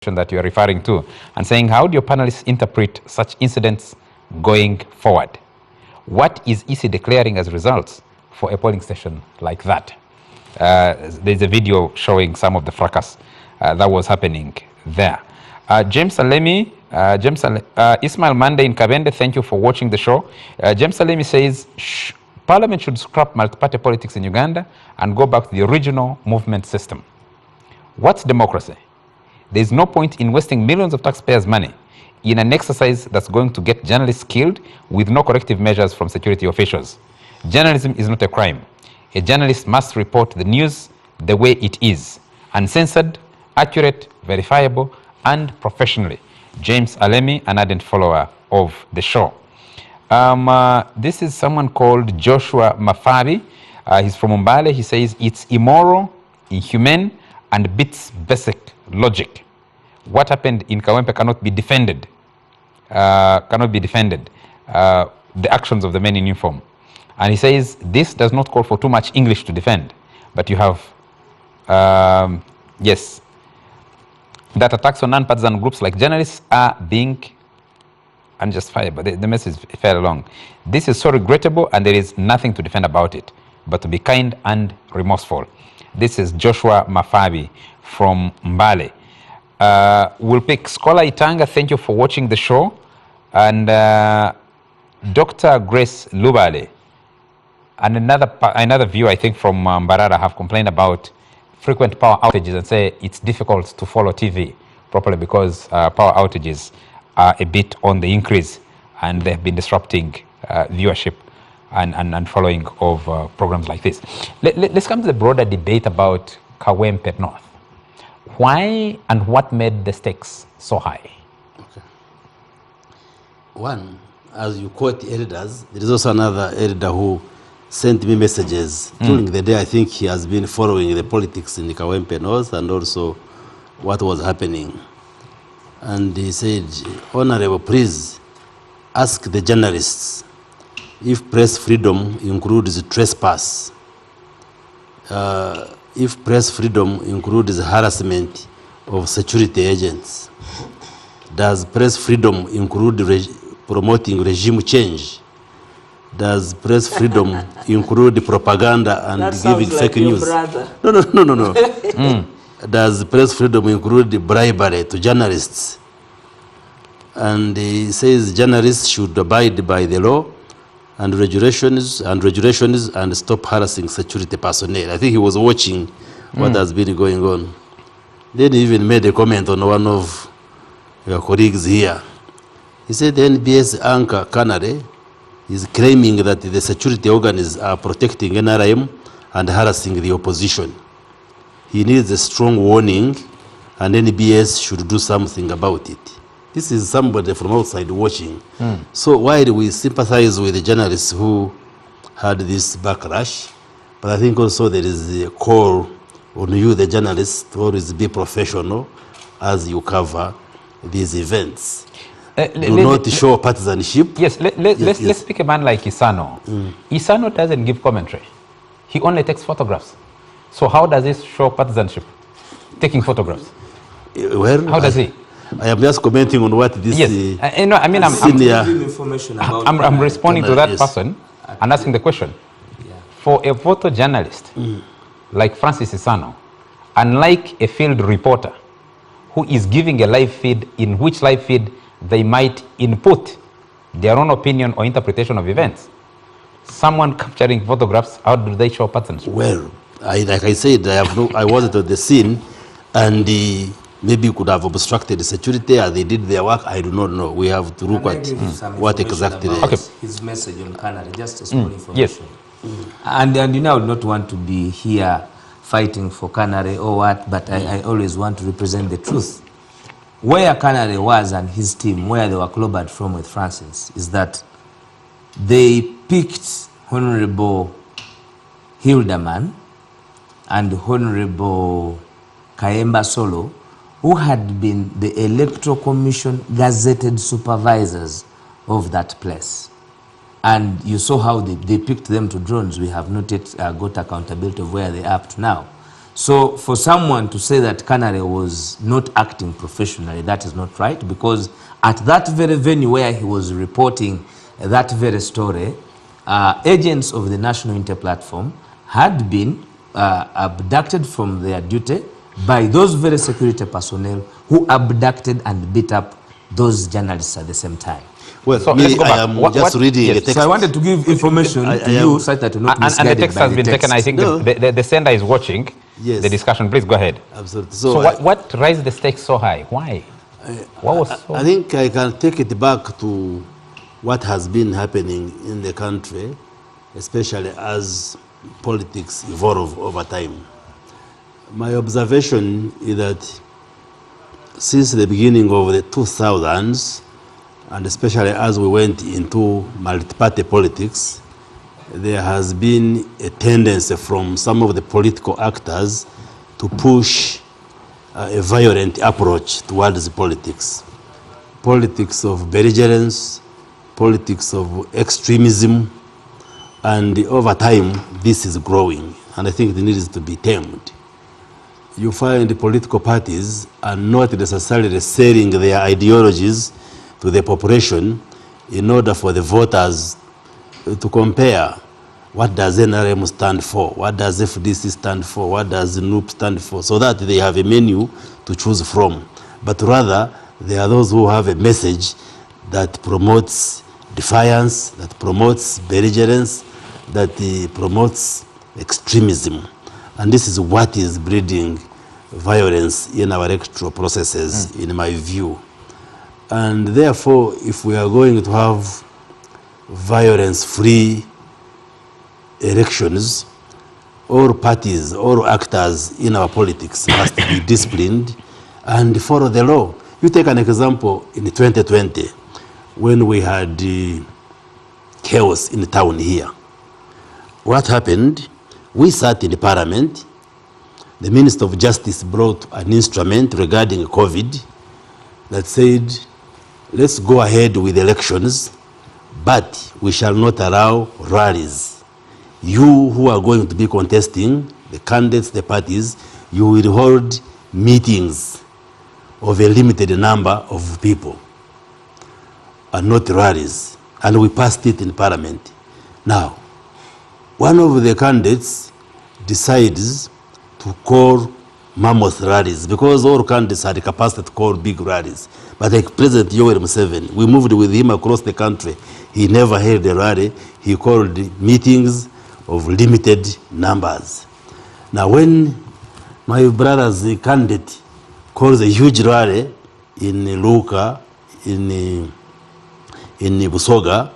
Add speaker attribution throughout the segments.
Speaker 1: that you're referring to, and saying, how do your panelists interpret such incidents going forward? What is EC declaring as results for a polling station like that? There's a video showing some of the fracas that was happening there. James Alemi, Ismail Mande in Kabende, thank you for watching the show. James Alemi says, Parliament should scrap multi-party politics in Uganda and go back to the original movement system. What's democracy? There's no point in wasting millions of taxpayers' money in an exercise that's going to get journalists killed with no corrective measures from security officials. Journalism is not a crime. A journalist must report the news the way it is, uncensored, accurate, verifiable, and professionally. James Alemi, an ardent follower of the show. This is someone called Joshua Mafari. He's from Umbale. He says, it's immoral, inhumane, and beats basic logic. What happened in Kawempe cannot be defended. The actions of the men in uniform. And he says, this does not call for too much English to defend, but you have, yes, that attacks on non-partisan groups like journalists are being unjustifiable. The message is fairly long. This is so regrettable, and there is nothing to defend about it, but to be kind and remorseful. This is Joshua Mafabi from Mbale. We'll pick Scholar Itanga. Thank you for watching the show. And Dr. Grace Lubale and another viewer, I think, from Mbarara have complained about frequent power outages and say it's difficult to follow TV properly because power outages are a bit on the increase and they've been disrupting viewership and following of programs like this. Let's come to the broader debate about Kawempe North. Why and what made the stakes so high?
Speaker 2: Okay. One, as you quote the elders, there is also another elder who sent me messages during the day. I think he has been following the politics in the Kawempe North and also what was happening. And he said, Honorable, please ask the journalists if press freedom includes trespass, if press freedom includes harassment of security agents. Does press freedom include promoting regime change? Does press freedom include propaganda and giving fake news? No. Does press freedom include bribery to journalists? And he says journalists should abide by the law and regulations and stop harassing security personnel. I think he was watching what has been going on. Then he even made a comment on one of your colleagues here. He said the NBS anchor Canary is claiming that the security organs are protecting NRM and harassing the opposition. He needs a strong warning and NBS should do something about it. This is somebody from outside watching. So while we sympathize with the journalists who had this backlash, but I think also there is a call on you, the journalists, to always be professional as you cover these events. Do not show partisanship.
Speaker 1: Yes, let's pick a man like Isano. Isano doesn't give commentary. He only takes photographs. So how does this show partisanship? Taking photographs.
Speaker 2: Well,
Speaker 1: how does he?
Speaker 2: I am just commenting on what this
Speaker 1: I'm responding to that person and asking the question. For a photojournalist like Francis Isano, unlike a field reporter who is giving a live feed, in which live feed they might input their own opinion or interpretation of events, someone capturing photographs, how do they show patterns?
Speaker 2: Well, like I said, I wasn't at the scene, and maybe could have obstructed the security as they did their work. I do not know. We have to look at what exactly
Speaker 3: his message on Canada, just a small information. Yes. And you know, I would not want to be here fighting for Canary or what, but I always want to represent the truth. Where Canary was and his team, where they were clobbered from with Francis, is that they picked Honorable Hildeman and Honorable Kayemba Solo, who had been the Electoral Commission gazetted supervisors of that place. And you saw how they picked them to drones. We have not yet got accountability of where they are up to now. So for someone to say that Kanare was not acting professionally, that is not right, because at that very venue where he was reporting that very story, agents of the National Inter-Platform had been abducted from their duty by those very security personnel who abducted and beat up those journalists at the same time.
Speaker 2: Well,
Speaker 1: so
Speaker 2: me,
Speaker 1: let's go back.
Speaker 2: I am just reading
Speaker 1: yes.
Speaker 2: a text.
Speaker 3: So I wanted to give information to you such that you're not misguided.
Speaker 1: And the text has been taken. I think
Speaker 2: No.
Speaker 1: the sender is watching
Speaker 2: Yes.
Speaker 1: the discussion. Please go ahead.
Speaker 2: Absolutely.
Speaker 1: So what raised the stakes so high? Why? What was so...
Speaker 2: I think I can take it back to what has been happening in the country, especially as politics evolve over time. My observation is that since the beginning of the 2000s, and especially as we went into multi-party politics, there has been a tendency from some of the political actors to push a violent approach towards politics. Politics of belligerence, politics of extremism, and over time this is growing, and I think it needs to be tamed. You find the political parties are not necessarily selling their ideologies to the population in order for the voters to compare what does NRM stand for, what does FDC stand for, what does NUP stand for, so that they have a menu to choose from. But rather, there are those who have a message that promotes defiance, that promotes belligerence, that promotes extremism. And this is what is breeding violence in our electoral processes, in my view. And therefore, if we are going to have violence-free elections, all parties, all actors in our politics must be disciplined and follow the law. You take an example in 2020, when we had chaos in the town here. What happened? We sat in the parliament. The Minister of Justice brought an instrument regarding COVID that said, let's go ahead with elections, but we shall not allow rallies. You who are going to be contesting, the candidates, the parties, you will hold meetings of a limited number of people and not rallies. And we passed it in Parliament. Now, one of the candidates decides to call mammoth rallies, because all candidates had the capacity to call big rallies. But like President Yoweri Museveni, we moved with him across the country. He never held a rally. He called meetings of limited numbers. Now when my brother's candidate calls a huge rally in Luka, in Busoga,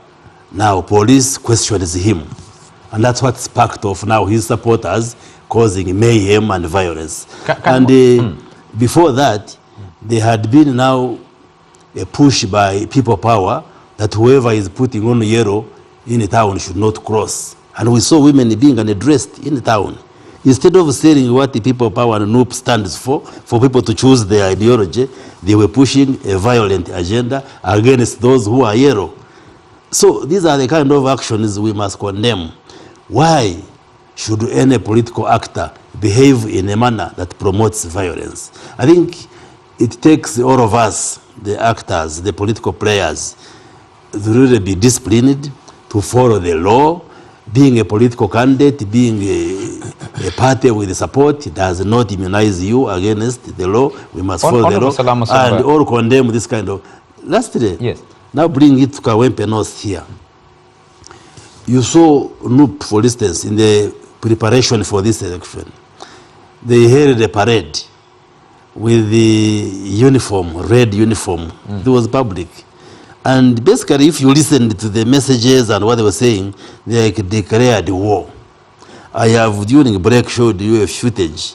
Speaker 2: now police questions him. And that's what sparked off now his supporters causing mayhem and violence. Before that, there had been now a push by people power that whoever is putting on yellow in the town should not cross. And we saw women being unaddressed in the town. Instead of saying what the people power and NUP stands for people to choose their ideology, they were pushing a violent agenda against those who are yellow. So these are the kind of actions we must condemn. Why should any political actor behave in a manner that promotes violence? I think it takes all of us, the actors, the political players, to really be disciplined, to follow the law. Being a political candidate, being a party with support does not immunize you against the law. We must follow the law and all condemn this kind of... Lastly, yes. Now bring it to Kawempe North here. You saw NUP, for instance, in the preparation for this election. They held a parade with the uniform, red uniform. It was public. And basically, if you listened to the messages and what they were saying, they declared war. I have, during a break, showed you a footage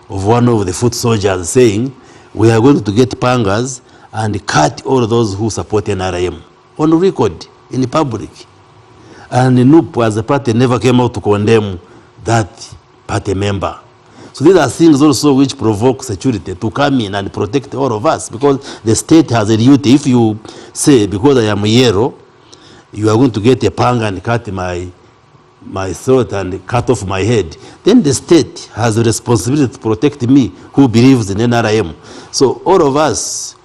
Speaker 2: of one of the foot soldiers saying, we are going to get pangas and cut all those who support NRM. On record, in the public. And NUP, as a party, never came out to condemn that party member. So these are things also which provoke security to come in and protect all of us, because the state has a duty. If you say, because I am a hero, you are going to get a panga and cut my throat and cut off my head, then the state has a responsibility to protect me who believes in NRM. So all of us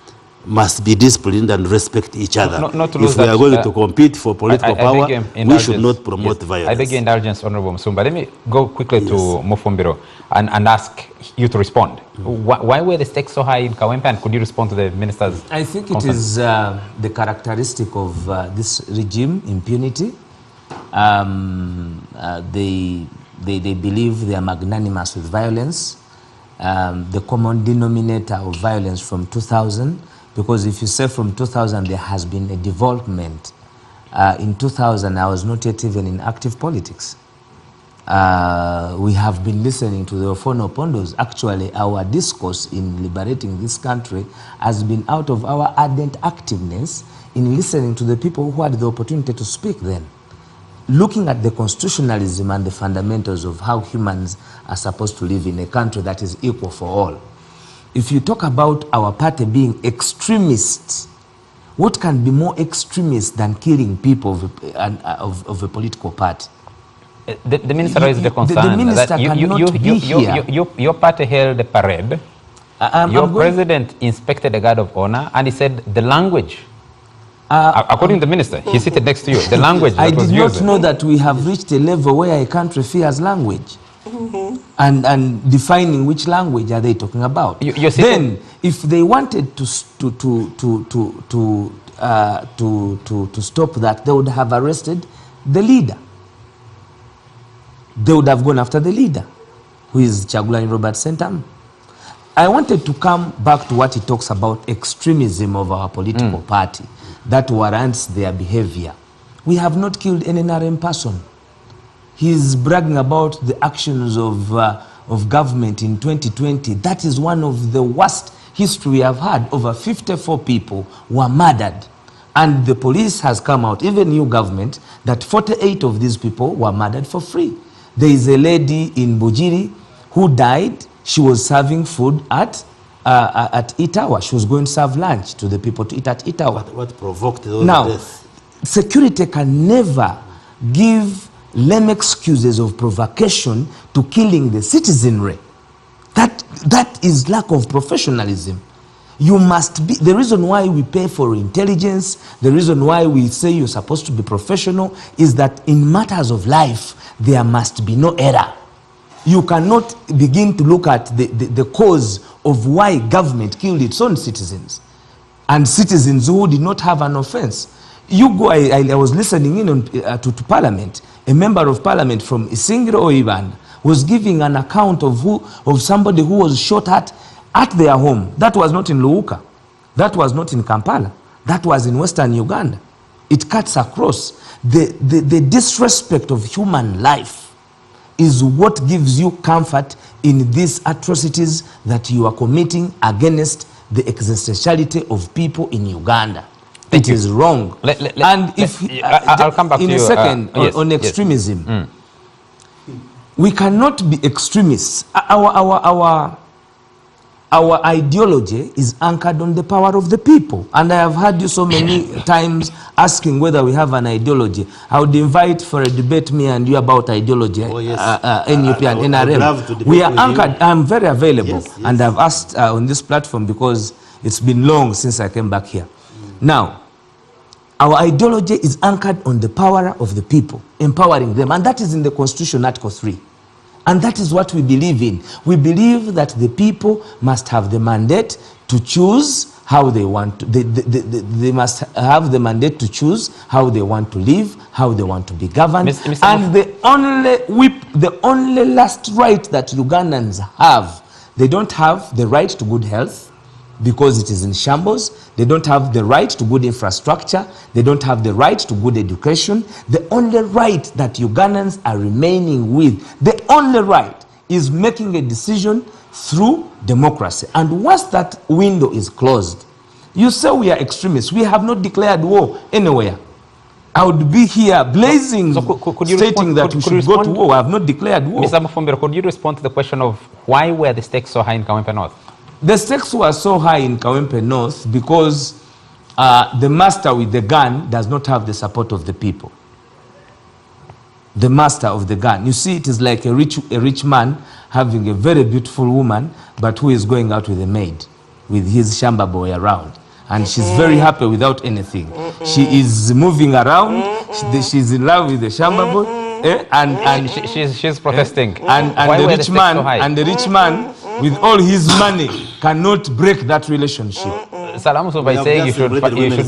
Speaker 2: must be disciplined and respect each other.
Speaker 1: Not to
Speaker 2: if
Speaker 1: lose
Speaker 2: we
Speaker 1: that,
Speaker 2: are going to compete for political power, we should not promote violence.
Speaker 1: I beg your indulgence, Honorable Musumba. Let me go quickly to Mufumbiro and ask you to respond. Why were the stakes so high in Kawempe, and could you respond to the minister's
Speaker 3: I think
Speaker 1: concern?
Speaker 3: It is the characteristic of this regime, impunity. They believe they are magnanimous with violence. The common denominator of violence from 2000, because if you say from 2000 there has been a development. In 2000 I was not yet even in active politics. We have been listening to the Ofono Pondos. Actually, our discourse in liberating this country has been out of our ardent activeness in listening to the people who had the opportunity to speak then. Looking at the constitutionalism and the fundamentals of how humans are supposed to live in a country that is equal for all. If you talk about our party being extremists, what can be more extremist than killing people of a political party?
Speaker 1: The minister raised the concern
Speaker 3: the minister
Speaker 1: that
Speaker 3: cannot be here.
Speaker 1: Your party held a parade. Your president inspected a guard of honor, and he said the language, according to the minister, he seated next to you, the language
Speaker 3: I
Speaker 1: that was
Speaker 3: did not
Speaker 1: used.
Speaker 3: know that we have reached a level where a country fears language. And defining which language are they talking about. Then, if they wanted to stop that, they would have arrested the leader. They would have gone after the leader, who is Kyagulanyi Robert Sentamu. I wanted to come back to what he talks about, extremism of our political party that warrants their behavior. We have not killed an NRM person. He's bragging about the actions of government in 2020. That is one of the worst history we have had. Over 54 people were murdered. And the police has come out, even new government, that 48 of these people were murdered for free. There is a lady in Bujiri who died. She was serving food at Itawa. She was going to serve lunch to the people to eat at Itawa.
Speaker 2: What provoked those deaths?
Speaker 3: Security can never give lame excuses of provocation to killing the citizenry. That is lack of professionalism. You must be, the reason why we pay for intelligence, the reason why we say you're supposed to be professional is that in matters of life, there must be no error. You cannot begin to look at the cause of why government killed its own citizens and citizens who did not have an offense. You go, I was listening in on, to Parliament. A member of Parliament from Isingiro Oibanda was giving an account of somebody who was shot at their home. That was not in Luuka. That was not in Kampala. That was in Western Uganda. It cuts across. The disrespect of human life is what gives you comfort in these atrocities that you are committing against the existentiality of people in Uganda. It is wrong.
Speaker 1: I'll come back
Speaker 3: in
Speaker 1: to
Speaker 3: a
Speaker 1: you.
Speaker 3: second on extremism.
Speaker 1: Yes.
Speaker 3: We cannot be extremists. Our ideology is anchored on the power of the people. And I have heard you so many times asking whether we have an ideology. I would invite for a debate me and you about ideology, NUP and NRM. We are anchored. I'm very available. Yes. And I've asked on this platform because it's been long since I came back here. Now, our ideology is anchored on the power of the people, empowering them. And that is in the Constitution, Article 3. And that is what we believe in. We believe that the people must have the mandate to choose how they want to. They must have the mandate to choose how they want to live, how they want to be governed. And the only last right that Ugandans have, they don't have the right to good health, because it is in shambles. They don't have the right to good infrastructure. They don't have the right to good education. The only right that Ugandans are remaining with, the only right is making a decision through democracy. And once that window is closed, you say we are extremists. We have not declared war anywhere. I would be here blazing, stating that we should go to war. I have not declared war.
Speaker 1: Mr. Mufumbiro, could you respond to the question of why were the stakes so high in Kawempe North?
Speaker 3: The stakes were so high in Kawempe North because the master with the gun does not have the support of the people. the master of the gun. You see, it is like a rich man having a very beautiful woman, but who is going out with a maid, with his shamba boy around. And she's very happy without anything. She is moving around. She's in love with the shamba boy. And
Speaker 1: she's protesting.
Speaker 3: And the rich man, and the rich man, with all his money, cannot break that relationship.
Speaker 1: Salam, so by saying you should create a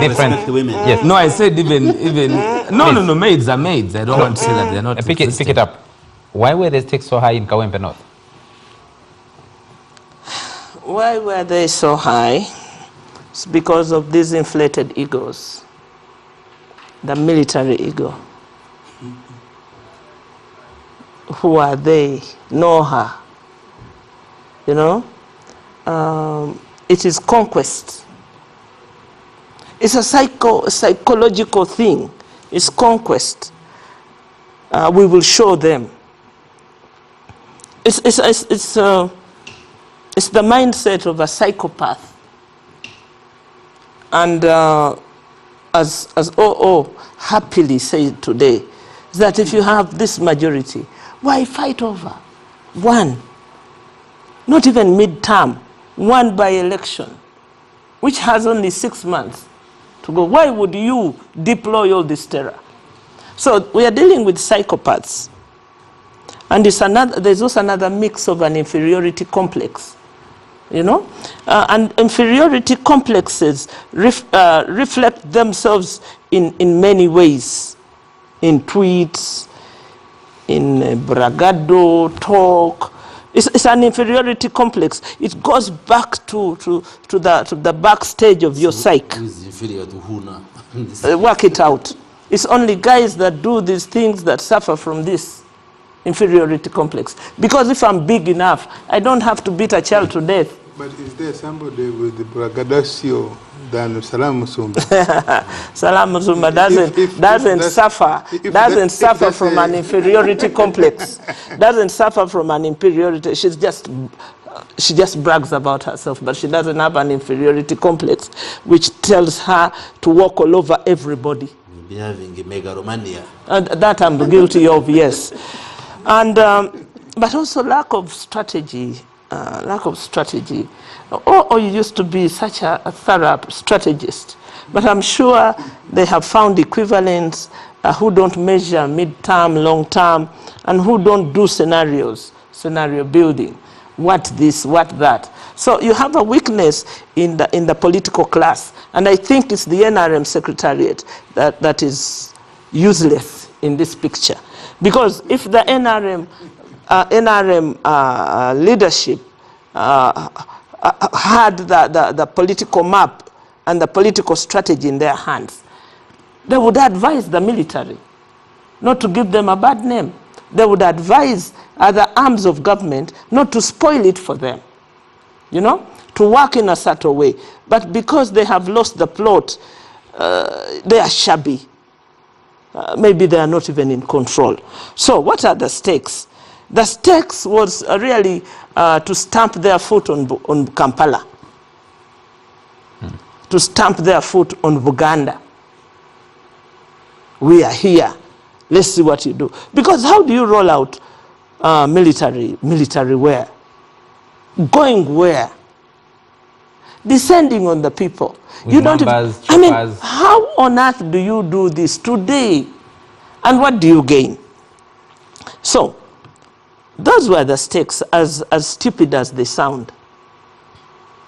Speaker 1: different. Yes.
Speaker 3: No, I said even no, maids are maids. I don't want to say that they're not.
Speaker 1: Pick it up. Why were the stakes so high in Kawempe North?
Speaker 4: Why were they so high? It's because of these inflated egos. The military ego. Who are they? Know her. You know? It is conquest. It's a psychological thing. It's conquest. We will show them. It's the mindset of a psychopath. And as OO happily said today, that if you have this majority, why fight over one? Not even mid-term, one by-election, which has only 6 months to go. Why would you deploy all this terror? So we are dealing with psychopaths. And there's also another mix of an inferiority complex. You know, and inferiority complexes reflect themselves in many ways, in tweets, in bragado talk. It's an inferiority complex. It goes back to the backstage of your psyche.
Speaker 2: Who is inferior to who now?
Speaker 4: Work it out. It's only guys that do these things that suffer from this inferiority complex. Because if I'm big enough, I don't have to beat a child to death.
Speaker 5: But is there somebody with the braggadocio than Salam Musumba?
Speaker 4: Salam Musumba doesn't suffer from an inferiority complex. Doesn't suffer from an inferiority. She just brags about herself, but she doesn't have an inferiority complex, which tells her to walk all over everybody.
Speaker 2: Maybe having a megalomania.
Speaker 4: That I'm guilty of, yes. And but also lack of strategy. Or you used to be such a thorough strategist, but I'm sure they have found equivalents who don't measure mid-term, long-term, and who don't do scenario building. What this, what that. So you have a weakness in the political class, and I think it's the NRM secretariat that is useless in this picture, because if the NRM leadership had the political map and the political strategy in their hands, they would advise the military not to give them a bad name. They would advise other arms of government not to spoil it for them, you know, to work in a subtle way. But because they have lost the plot, they are shabby. Maybe they are not even in control. So what are the stakes? The stakes was really to stamp their foot on Kampala, to stamp their foot on Buganda. We are here. Let's see what you do. Because how do you roll out military where? Going where? Descending on the people.
Speaker 1: With
Speaker 4: you don't.
Speaker 1: Numbers,
Speaker 4: I mean, how on earth do you do this today? And what do you gain? So, those were the stakes, as stupid as they sound.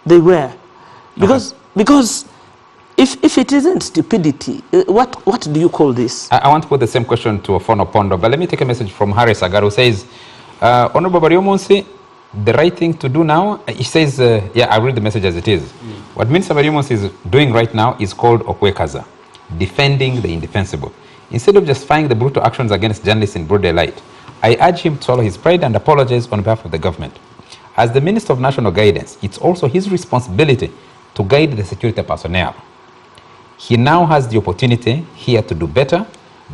Speaker 4: They were. Because if it isn't stupidity, what do you call this?
Speaker 1: I want to put the same question to Ofono Pondo, but let me take a message from Harry Sagar, who says, Honorable Bariomonsi, the right thing to do now, he says, yeah, I'll read the message as it is. What Minister Bariomonsi is doing right now is called Okwekaza, defending the indefensible. Instead of justifying the brutal actions against journalists in broad daylight, I urge him to swallow his pride and apologize on behalf of the government. As the Minister of National Guidance, it's also his responsibility to guide the security personnel. He now has the opportunity here to do better,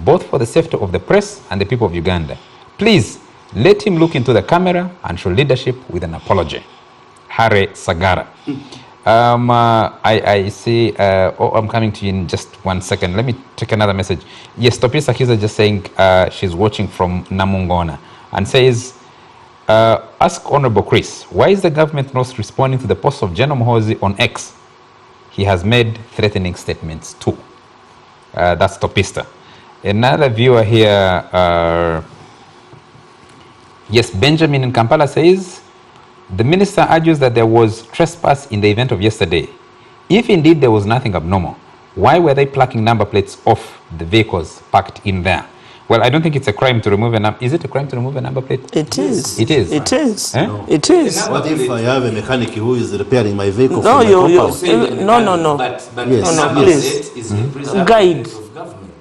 Speaker 1: both for the safety of the press and the people of Uganda. Please, let him look into the camera and show leadership with an apology. Harry Sagara. I see. I'm coming to you in just 1 second. Let me take another message. Yes, Topisa Kiza just saying she's watching from Namungona and says, ask Honorable Chris, why is the government not responding to the post of General Muhoozi on X? He has made threatening statements too. That's Topista. Another viewer here, yes, Benjamin in Kampala says, the minister argues that there was trespass in the event of yesterday. If indeed there was nothing abnormal, why were they plucking number plates off the vehicles parked in there? Well, I don't think it's a crime to remove a number. Is it a crime to remove a number plate?
Speaker 4: It is.
Speaker 1: It is.
Speaker 4: It is.
Speaker 1: Eh?
Speaker 4: No. It is.
Speaker 2: What if I have a mechanic who is repairing my vehicle?
Speaker 4: No,
Speaker 2: no.
Speaker 3: But
Speaker 2: yes.
Speaker 3: the number
Speaker 4: please.
Speaker 3: plate is a preservation
Speaker 4: Guide.
Speaker 3: of government.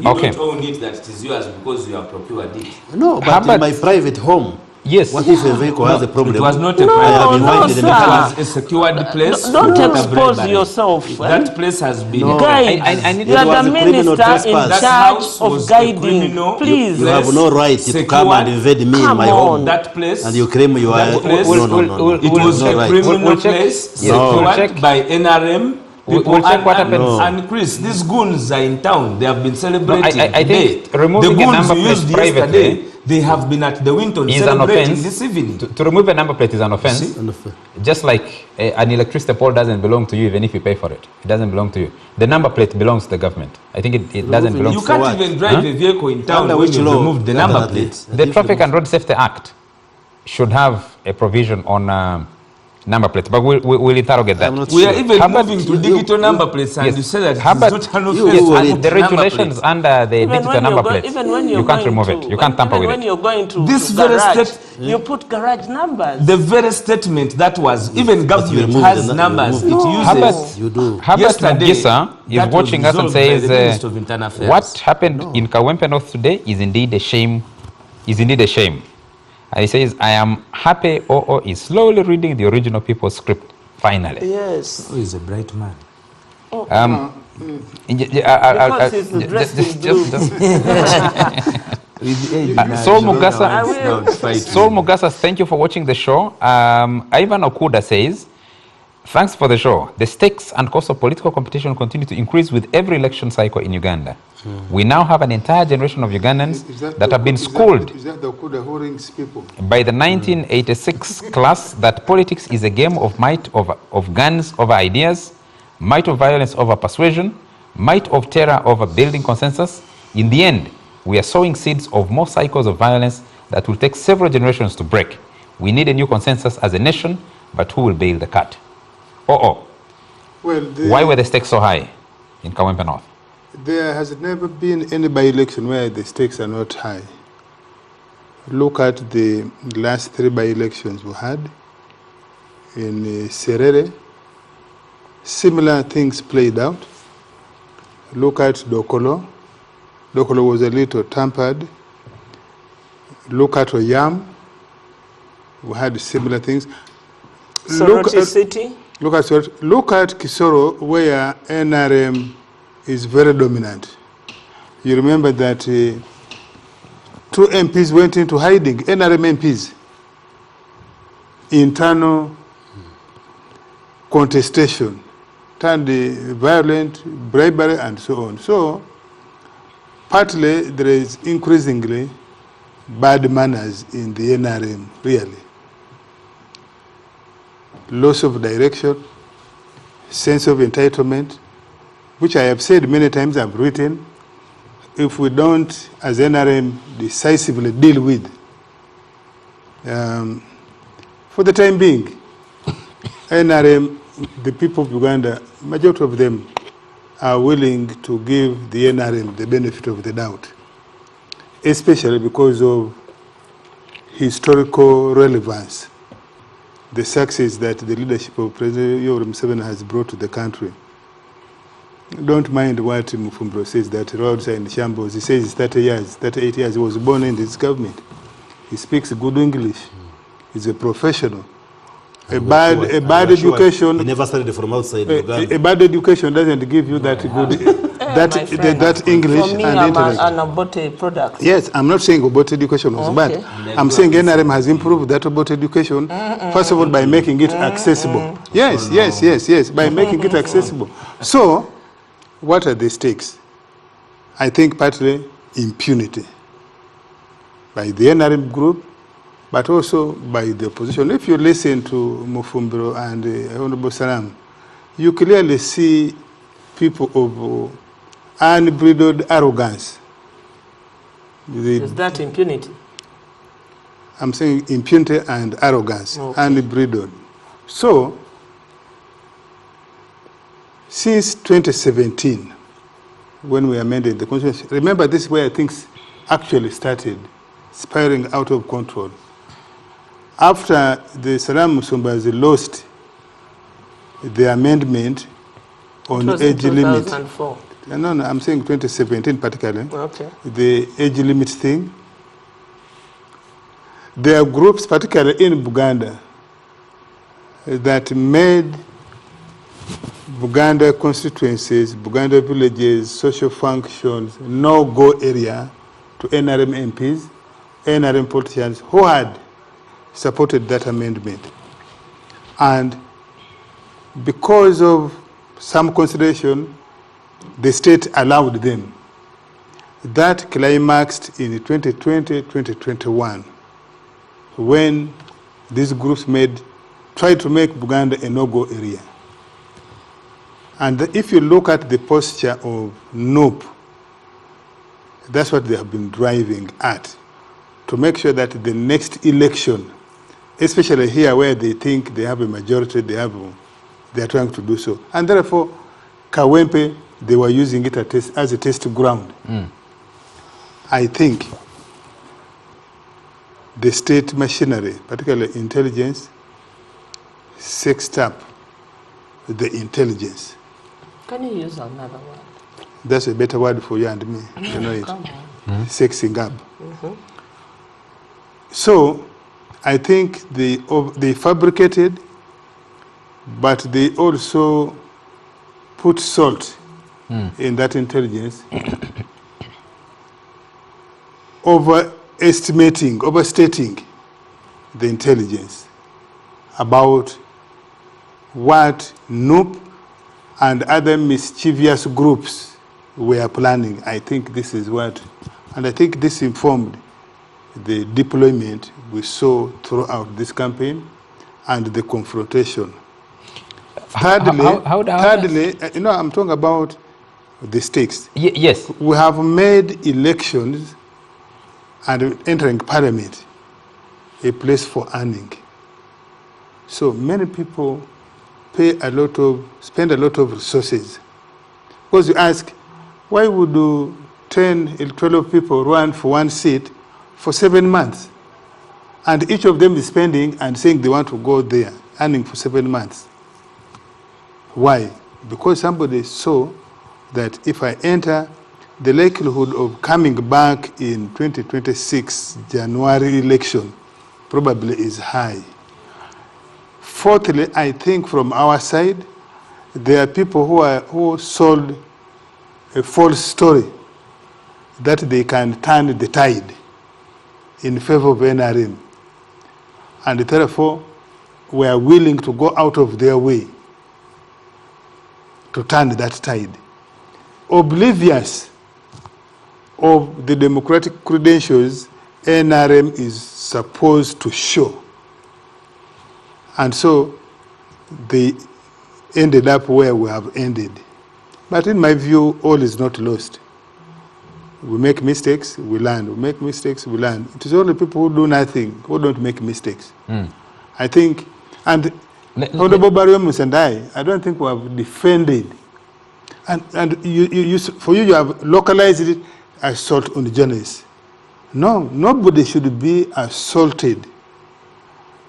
Speaker 3: You
Speaker 1: Okay.
Speaker 3: don't own it that it is yours because you have procured it.
Speaker 2: No, but in my private home.
Speaker 1: Yes.
Speaker 2: What if a vehicle has a problem?
Speaker 3: It was not a
Speaker 4: No,
Speaker 3: private.
Speaker 2: I have
Speaker 4: no,
Speaker 2: invited
Speaker 4: sir.
Speaker 2: the
Speaker 3: It
Speaker 2: mechanic.
Speaker 3: was a secured place.
Speaker 4: Don't
Speaker 3: for
Speaker 4: expose
Speaker 3: bribery.
Speaker 4: yourself.
Speaker 3: That place has been
Speaker 2: No.
Speaker 4: Guide.
Speaker 1: I need
Speaker 4: You
Speaker 1: to-
Speaker 4: are
Speaker 2: It was
Speaker 4: the
Speaker 2: a criminal
Speaker 4: minister in
Speaker 2: trespass.
Speaker 3: That
Speaker 4: charge
Speaker 3: house
Speaker 4: of
Speaker 3: was a
Speaker 4: guiding.
Speaker 3: criminal-
Speaker 4: Please.
Speaker 2: You have no right to come and invade me in
Speaker 4: Come
Speaker 2: my
Speaker 4: on.
Speaker 2: home.
Speaker 3: That place.
Speaker 2: And you claim you are.
Speaker 3: That place-
Speaker 2: No, no, no, no.
Speaker 3: It was
Speaker 2: no
Speaker 3: a
Speaker 2: right.
Speaker 3: criminal
Speaker 1: We'll check-
Speaker 3: place
Speaker 1: yes, we'll
Speaker 3: secured
Speaker 1: check.
Speaker 3: by NRM. People
Speaker 1: We'll check what
Speaker 3: and,
Speaker 1: happens.
Speaker 3: and Chris, these goons are in town. They have been celebrating
Speaker 1: I
Speaker 3: today.
Speaker 1: think removing
Speaker 3: the
Speaker 1: a
Speaker 3: goons
Speaker 1: number
Speaker 3: you
Speaker 1: plate
Speaker 3: used
Speaker 1: privately
Speaker 3: yesterday, they have been at the Winton
Speaker 1: is an
Speaker 3: celebrating
Speaker 1: offense.
Speaker 3: this evening.
Speaker 1: To remove a number plate is an offense. Just like an electricity pole doesn't belong to you even if you pay for it. It doesn't belong to you. The number plate belongs to the government. I think it doesn't belong
Speaker 3: You
Speaker 1: to
Speaker 3: can't
Speaker 2: what?
Speaker 3: even drive a vehicle in town
Speaker 2: Under
Speaker 3: when
Speaker 2: which
Speaker 3: you
Speaker 2: law?
Speaker 3: remove the number plate.
Speaker 1: The Traffic and Road Safety Act should have a provision on number plates, but we'll interrogate that.
Speaker 2: I'm not
Speaker 3: We are
Speaker 2: sure.
Speaker 3: even
Speaker 1: How about
Speaker 3: moving to
Speaker 2: you-
Speaker 3: digital number plates, and
Speaker 1: Yes.
Speaker 3: you say that
Speaker 1: How
Speaker 3: it's
Speaker 1: about
Speaker 3: not an
Speaker 2: you-
Speaker 3: offense.
Speaker 2: you
Speaker 3: to
Speaker 2: read
Speaker 3: put
Speaker 1: the
Speaker 3: number
Speaker 1: regulations
Speaker 3: plates.
Speaker 1: under the digital number plates,
Speaker 4: Even when you're
Speaker 1: you can't
Speaker 4: going
Speaker 1: remove
Speaker 4: to,
Speaker 1: it. You can't tamper with
Speaker 4: when
Speaker 1: it.
Speaker 4: you're going to
Speaker 3: This
Speaker 4: to
Speaker 3: very
Speaker 4: garage,
Speaker 3: state-
Speaker 4: you put garage numbers.
Speaker 3: The very statement that was, even government
Speaker 2: remove
Speaker 3: has
Speaker 2: the-
Speaker 3: numbers, it
Speaker 2: remove
Speaker 4: it.
Speaker 3: uses.
Speaker 1: How about
Speaker 2: You do.
Speaker 1: How about
Speaker 3: Yesterday,
Speaker 1: Mugisa is
Speaker 3: that was
Speaker 1: watching us and
Speaker 3: resolved by
Speaker 1: says,
Speaker 3: the Minister of Internal Affairs.
Speaker 1: what happened in Kawempe North today is indeed a shame. Is indeed a shame. And he says, I am happy OO is slowly reading the original people's script. Finally.
Speaker 4: Yes.
Speaker 3: Oh, he's a bright man.
Speaker 4: Because he's dressed in blue.
Speaker 1: Saul Mugasa,
Speaker 4: I will.
Speaker 1: Saul Mugasa, thank you for watching the show. Ivan Okuda says, thanks for the show. The stakes and cost of political competition continue to increase with every election cycle in Uganda. We now have an entire generation of Ugandans that have been schooled
Speaker 5: Is that the Okuda who rings people?
Speaker 1: by the 1986 class that politics is a game of might of guns over ideas, might of violence over persuasion, might of terror over building consensus. In the end, we are sowing seeds of more cycles of violence that will take several generations to break. We need a new consensus as a nation, but who will bail the cat? Well, why were the stakes so high in Kawempe North?
Speaker 5: There has never been any by-election where the stakes are not high. Look at the last 3 by-elections we had in Serere. Similar things played out. Look at Dokolo. Dokolo was a little tampered. Look at Oyam. We had similar things.
Speaker 4: Soroti City.
Speaker 5: Look at Kisoro, where NRM is very dominant. You remember that 2 MPs went into hiding, NRM MPs. Internal contestation turned violent, bribery, and so on. So, partly there is increasingly bad manners in the NRM, really. Loss of direction, sense of entitlement, which I have said many times, I've written, if we don't, as NRM, decisively deal with, for the time being, NRM, the people of Uganda, majority of them are willing to give the NRM the benefit of the doubt, especially because of historical relevance, the success that the leadership of President Yoweri Museveni has brought to the country. Don't mind what Mufumbiro says, that roads are in shambles. He says 30 years, 38 years. He was born in this government. He speaks good English. He's a professional. A bad education.
Speaker 2: He never studied from outside Uganda.
Speaker 5: A bad education doesn't give you that good. that
Speaker 4: my friend.
Speaker 5: that English
Speaker 4: For me,
Speaker 5: and
Speaker 4: I'm
Speaker 5: intellect.
Speaker 4: an aborted product.
Speaker 5: Yes, I'm not saying about education was
Speaker 4: Okay.
Speaker 5: bad. I'm saying NRM has improved that about education, first of all, by making it accessible. Yes, yes, yes, yes, by making it accessible. So, what are the stakes? I think partly impunity by the NRM group, but also by the opposition. If you listen to Mufumbiro and Honorable Salam, you clearly see people of unbridled arrogance.
Speaker 4: Is that impunity?
Speaker 5: I'm saying impunity and arrogance,
Speaker 4: Okay.
Speaker 5: unbridled. So, since 2017, when we amended the Constitution, remember this is where things actually started spiraling out of control. After the Salam Musumbazi lost the amendment on
Speaker 4: It was in
Speaker 5: age limit.
Speaker 4: 2004.
Speaker 5: No, I'm saying 2017 particularly.
Speaker 4: Okay.
Speaker 5: The age limit thing. There are groups, particularly in Buganda, that made Buganda constituencies, Buganda villages, social functions, no-go area to NRM MPs, NRM politicians who had supported that amendment. And because of some consideration, the state allowed them. That climaxed in 2020, 2021, when these groups tried to make Buganda a no-go area. And if you look at the posture of NUP, that's what they have been driving at, to make sure that the next election, especially here where they think they have a majority, they are trying to do so. And therefore, Kawempe, they were using it as a test ground. I think the state machinery, particularly intelligence, sexed up the intelligence.
Speaker 4: Can you use another word?
Speaker 5: That's a better word for you and me. You know it.
Speaker 4: Come on.
Speaker 5: Sexing up. So, I think they fabricated, but they also put salt in that intelligence, overstating the intelligence about what NUP and other mischievous groups were planning. I think this is what, and I think this informed the deployment we saw throughout this campaign and the confrontation. Thirdly, you know, I'm talking about the stakes.
Speaker 1: Yes.
Speaker 5: We have made elections and entering parliament a place for earning. So many people spend a lot of resources. Because you ask, why would 10, 12 people run for one seat for 7 months? And each of them is spending and saying they want to go there, earning for 7 months. Why? Because somebody saw that if I enter, the likelihood of coming back in 2026 January election probably is high. Fourthly, I think from our side, there are people who sold a false story that they can turn the tide in favor of NRM, and therefore were willing to go out of their way to turn that tide, oblivious of the democratic credentials NRM is supposed to show. And so they ended up where we have ended. But in my view, all is not lost. We make mistakes, we learn. We make mistakes, we learn. It is only people who do nothing, who don't make mistakes. I think, and Honorable Barrio Musandai, I don't think we have defended. And for you have localized it as assault on the journalists. No, nobody should be assaulted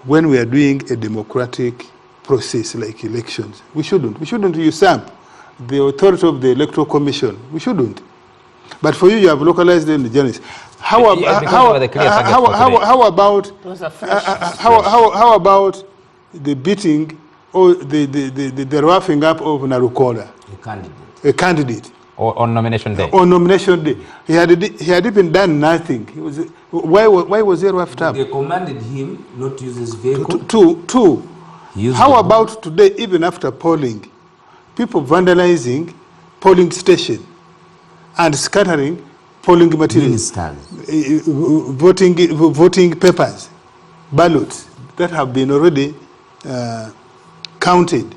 Speaker 5: when we are doing a democratic process like elections. We shouldn't usurp the authority of the Electoral Commission. We shouldn't. But for you have localized in the journalists. How about the beating or the roughing up of Narukola?
Speaker 3: A candidate.
Speaker 5: A candidate.
Speaker 1: Or on nomination day?
Speaker 5: On nomination day. He had even done nothing. Why was he roughed up?
Speaker 3: They commanded him not to use his vehicle.
Speaker 5: Two. How about today, even after polling, people vandalizing polling station and scattering polling materials, voting papers, ballots that have been already counted?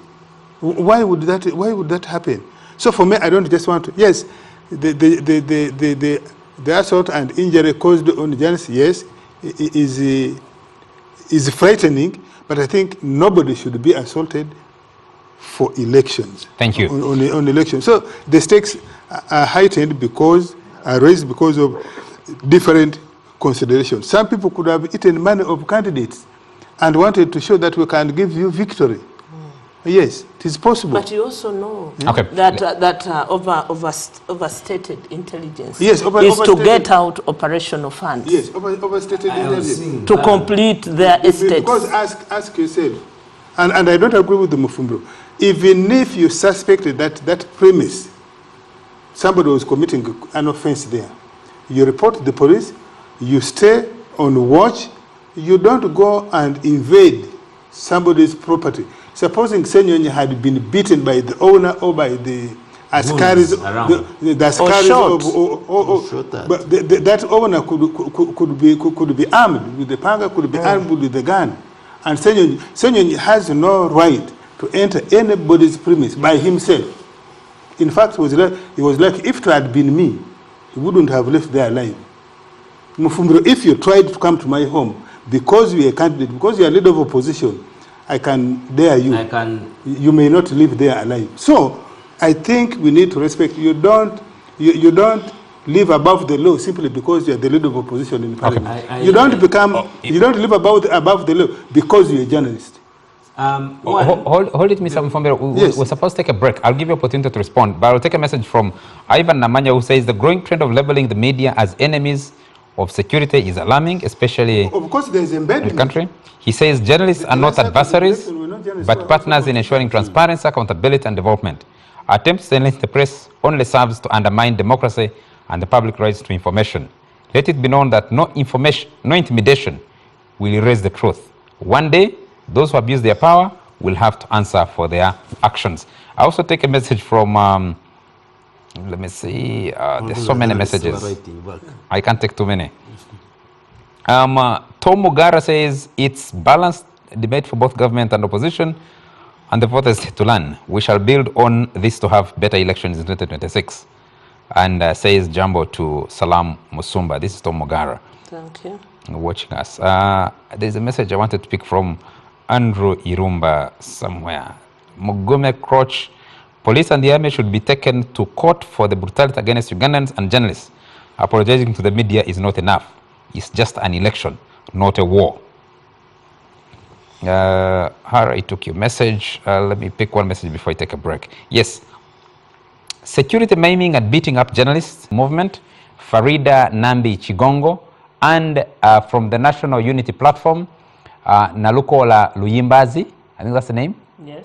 Speaker 5: Why would that happen? So for me, I don't just want to. Yes, the assault and injury caused on journalists, yes, is frightening. But I think nobody should be assaulted for elections.
Speaker 1: Thank you.
Speaker 5: On elections. So the stakes are heightened are raised because of different considerations. Some people could have eaten money of candidates and wanted to show that we can give you victory. Yes, it is possible.
Speaker 4: But you also know that overstated intelligence is to get out operational funds.
Speaker 5: Yes, overstated intelligence.
Speaker 4: To complete their estates.
Speaker 5: Because ask yourself, and I don't agree with the Mufumbiro, even if you suspected that premise, somebody was committing an offense there, you report the police, you stay on watch, you don't go and invade somebody's property. Supposing Nnyo had been beaten by the owner or by the askaris, the askaris but that owner could be armed with the panga, could be armed with the gun, and Nnyo has no right to enter anybody's premise by himself. In fact, he was like, if it had been me, he wouldn't have left there alive. Mufumbiro, if you tried to come to my home because you are a candidate, because you are leader of opposition, I can dare you. You may not live there alive. So I think we need to respect. You don't live above the law simply because you are the leader of opposition in parliament. You don't live above the law because you're a journalist.
Speaker 1: Hold it, Mr. Mufumbiro. We're supposed to take a break. I'll give you opportunity to respond, but I'll take a message from Ivan Namanya, who says the growing trend of labeling the media as enemies of security is alarming, especially
Speaker 5: of course there's embedded
Speaker 1: in the country. He says journalists are not adversaries, but partners in ensuring transparency, accountability, and development. Attempts to silence the press only serves to undermine democracy and the public rights to information. Let it be known that no intimidation will erase the truth. One day, those who abuse their power will have to answer for their actions. I also take a message from, let me see, there's so many messages. I can't take too many. Tom Mugara says it's balanced debate for both government and opposition, and the voters to learn. We shall build on this to have better elections in 2026. And says Jambo to Salam Musumba. This is Tom Mugara.
Speaker 4: Thank you.
Speaker 1: Watching us. There's a message I wanted to pick from Andrew Irumba somewhere. Mugume Croch, police and the army should be taken to court for the brutality against Ugandans and journalists. Apologizing to the media is not enough. It's just an election, not a war. I took your message. Let me pick one message before I take a break. Yes. Security maiming and beating up journalists movement, Farida Nambi Chigongo, and from the National Unity Platform, Nalukola Luyimbazi, I think that's the name?
Speaker 4: Yes.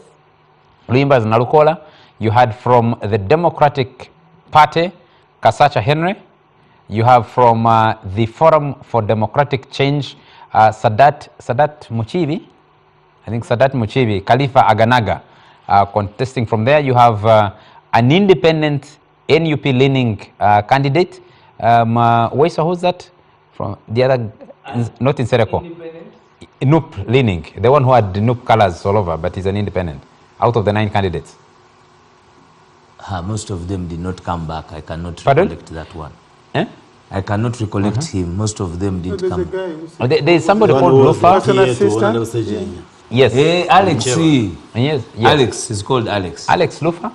Speaker 1: Luyimbazi Nalukola. You had from the Democratic Party, Kasacha Henry. You have from the Forum for Democratic Change, Sadat Muchibi. I think Sadat Muchibi, Khalifa Aganaga, contesting from there. You have an independent NUP-leaning candidate. Waiswa, who's that? From the other, not in Sereko. NUP-leaning, the one who had the NUP colors all over, but he's an independent, out of the 9 candidates.
Speaker 3: Most of them did not come back. I cannot
Speaker 1: Pardon?
Speaker 3: recollect that one.
Speaker 1: Eh?
Speaker 3: I cannot recollect him. Most of them didn't come back.
Speaker 1: There is somebody called Lufa. Yes.
Speaker 3: Hey, Alex.
Speaker 1: Yes.
Speaker 3: Alex is called Alex.
Speaker 1: Alex Lufa?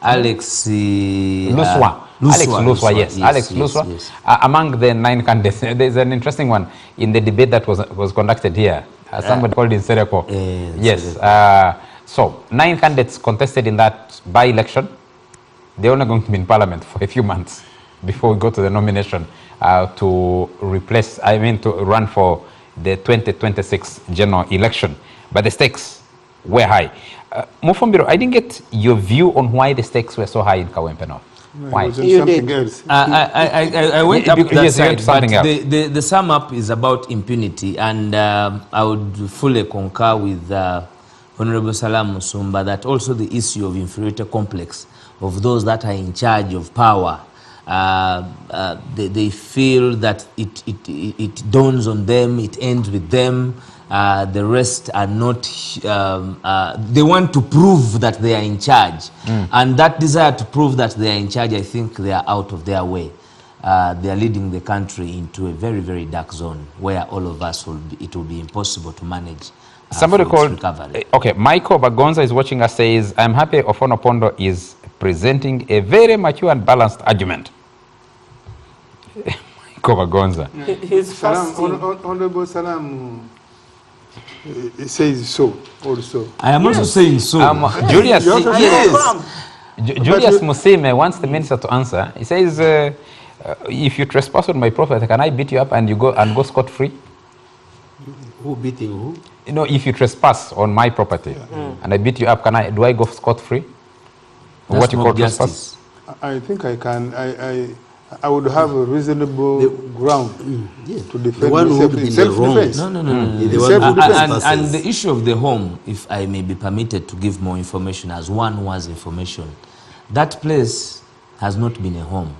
Speaker 3: Alex
Speaker 1: Luswa. Alex Luswa, yes. Alex Luswa.
Speaker 3: Yes.
Speaker 1: Among the 9 candidates, there's an interesting one in the debate that was conducted here. Somebody called in Sereko. Yes. So 9 candidates contested in that by-election. They're only going to be in parliament for a few months before we go to the nomination to run for the 2026 general election. But the stakes were high. Mufumbiro, I didn't get your view on why the stakes were so high in Kawempe now. Why?
Speaker 5: It was on
Speaker 4: You
Speaker 5: something
Speaker 4: did.
Speaker 5: else.
Speaker 3: I went up
Speaker 1: Yes,
Speaker 3: that
Speaker 1: you
Speaker 3: side,
Speaker 1: went something
Speaker 3: but
Speaker 1: else.
Speaker 3: the sum up is about impunity, and I would fully concur with Honorable Salam Musumba that also the issue of inferiority complex of those that are in charge of power. They feel that it dawns on them, it ends with them. The rest are not, they want to prove that they are in charge. And that desire to prove that they are in charge, I think they are out of their way. They are leading the country into a very, very dark zone where all of us it will be impossible to manage.
Speaker 1: Somebody called,
Speaker 3: recovery.
Speaker 1: okay, Michael Bagonza is watching us, says, I'm happy Ofono Pondo is presenting a very mature and balanced argument. Michael Bagonza.
Speaker 4: His
Speaker 5: Salam,
Speaker 4: first thing.
Speaker 5: Honorable Salam says so also.
Speaker 3: I am also saying so.
Speaker 1: Julius,
Speaker 5: You also say
Speaker 3: yes.
Speaker 1: Julius Musime wants the minister to answer. He says, if you trespass on my property, can I beat you up and you go scot-free?
Speaker 2: Who beating who?
Speaker 1: You know, if you trespass on my property and I beat you up, do I go scot-free?
Speaker 3: That's
Speaker 1: What you call
Speaker 3: mob
Speaker 1: trespass?
Speaker 3: justice.
Speaker 5: I think I can. I would have a reasonable ground to defend
Speaker 2: The one who
Speaker 5: myself
Speaker 2: would be
Speaker 5: in
Speaker 2: in the wrong.
Speaker 5: self-defense.
Speaker 3: No.
Speaker 2: The one who
Speaker 5: Self-defense.
Speaker 3: And the issue of the home, if I may be permitted to give more information as one who has information, that place has not been a home,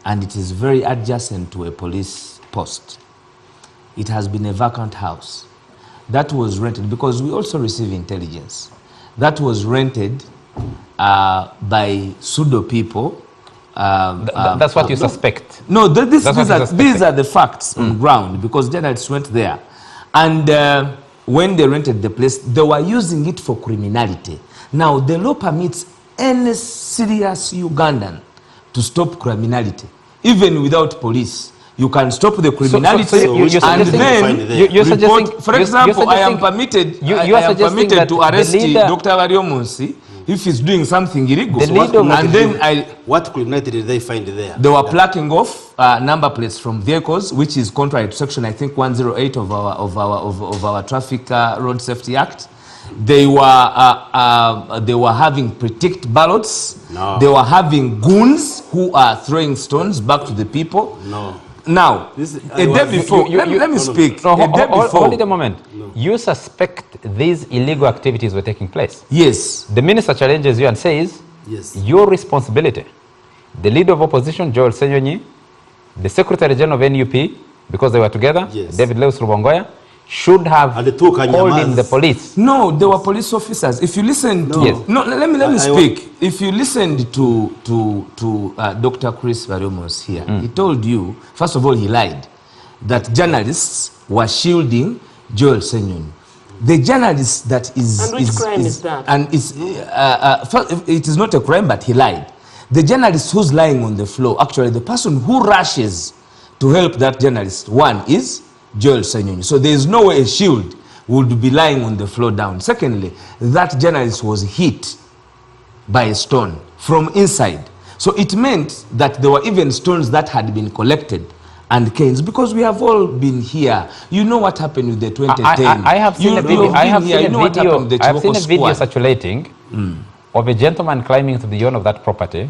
Speaker 3: and it is very adjacent to a police post. It has been a vacant house that was rented, because we also receive intelligence that was rented by pseudo people.
Speaker 1: That's what you suspect.
Speaker 3: No, these
Speaker 1: That's what
Speaker 3: are
Speaker 1: you're suspecting.
Speaker 3: these are the facts on ground, because journalists went there, and when they rented the place, they were using it for criminality. Now the law permits any serious Ugandan to stop criminality, even without police. You can stop the criminality,
Speaker 1: so you're
Speaker 3: and
Speaker 1: suggesting-
Speaker 3: then
Speaker 1: you're suggesting-
Speaker 3: report. For
Speaker 1: you're
Speaker 3: example, I am
Speaker 1: suggesting-
Speaker 3: permitted.
Speaker 1: you
Speaker 3: I
Speaker 1: are
Speaker 3: am
Speaker 1: suggesting
Speaker 3: permitted
Speaker 1: that
Speaker 3: to
Speaker 1: the
Speaker 3: arrest
Speaker 1: leader-
Speaker 3: Dr. Wariomunsi if he's doing something illegal.
Speaker 1: The leader of
Speaker 3: and then
Speaker 2: What criminality did they find there?
Speaker 3: they were plucking off number plates from vehicles, which is contrary to section, I think, 108 of our Traffic Road Safety Act. They were having pre-ticked ballots.
Speaker 2: No.
Speaker 3: They were having goons who are throwing stones back to the people.
Speaker 2: No.
Speaker 3: Now, a day before, let me speak.
Speaker 1: No,
Speaker 3: A day before,
Speaker 1: hold it a moment. You suspect these illegal activities were taking place.
Speaker 3: yes,
Speaker 1: The minister challenges you and says,
Speaker 2: Yes.
Speaker 1: your responsibility, the leader of opposition, Joel Senyonyi, the secretary general of NUP, because they were together,
Speaker 2: Yes.
Speaker 1: David Lewis Rubongoya, should have
Speaker 2: And the two
Speaker 1: called
Speaker 2: Kanyamas.
Speaker 1: in the police.
Speaker 3: no, they were police officers. If you listen to,
Speaker 1: Yes.
Speaker 3: no, let me
Speaker 2: I
Speaker 3: speak. If you listened to Dr. Chris Varomos here, he told you, first of all, he lied, that journalists were shielding Joel Senyonyi. The journalist that is...
Speaker 4: And which crime is that?
Speaker 3: And first, it is not a crime, but he lied. The journalist who's lying on the floor, actually the person who rushes to help that journalist, one is Joel Senyonyi. So there is no way a shield would be lying on the floor down. Secondly, that journalist was hit by a stone from inside. So it meant that there were even stones that had been collected and canes, because we have all been here. You know what happened with the 2010.
Speaker 1: I have seen a video. I have seen a video. I have seen a video
Speaker 3: squad.
Speaker 1: circulating of a gentleman climbing to the owner of that property,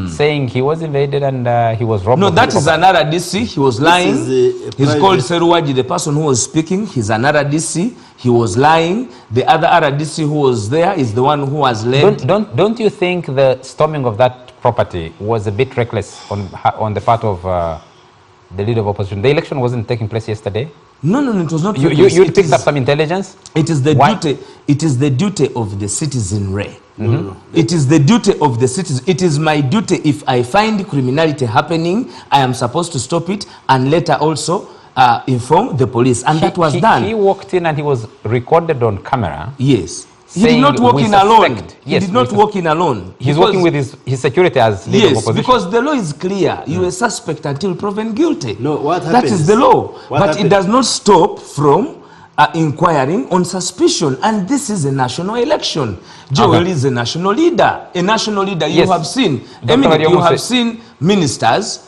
Speaker 1: saying he was invaded and he was robbed.
Speaker 3: No,
Speaker 1: of
Speaker 3: that
Speaker 1: the
Speaker 3: is
Speaker 1: property.
Speaker 3: another DC. He was lying.
Speaker 2: is a
Speaker 3: He's
Speaker 2: private-
Speaker 3: called Seruwaji, the person who was speaking. He's another DC. He was lying. The other DC who was there is the one who was led.
Speaker 1: Don't you think the storming of that property was a bit reckless on the part of the leader of opposition? The election wasn't taking place yesterday.
Speaker 3: No, it was not.
Speaker 1: You
Speaker 3: It
Speaker 1: picked
Speaker 3: is-
Speaker 1: up some intelligence.
Speaker 3: It is the
Speaker 1: Why?
Speaker 3: duty. It is the duty of the citizenry. It is the duty of the citizens. It is my duty. If I find criminality happening, I am supposed to stop it and later also inform the police. And that was done.
Speaker 1: He walked in and he was recorded on camera.
Speaker 3: Yes. He
Speaker 1: Saying
Speaker 3: did not walk
Speaker 1: we
Speaker 3: in alone.
Speaker 1: suspect.
Speaker 3: He
Speaker 1: Yes,
Speaker 3: did not
Speaker 1: we
Speaker 3: walk in alone.
Speaker 1: He's
Speaker 3: Because-
Speaker 1: working with his security as leader of
Speaker 3: Yes,
Speaker 1: opposition.
Speaker 3: because the law is clear. You are suspect until proven guilty.
Speaker 2: No, what
Speaker 3: That
Speaker 2: happens-
Speaker 3: is the law.
Speaker 2: what
Speaker 3: But it
Speaker 2: happens-
Speaker 3: does not stop from inquiring on suspicion. And this is a national election. Joel
Speaker 1: Okay.
Speaker 3: is a national leader. A national leader. You
Speaker 1: Yes.
Speaker 3: have seen,
Speaker 1: Dr.
Speaker 3: Emily, you
Speaker 1: Wariomunsi.
Speaker 3: have seen ministers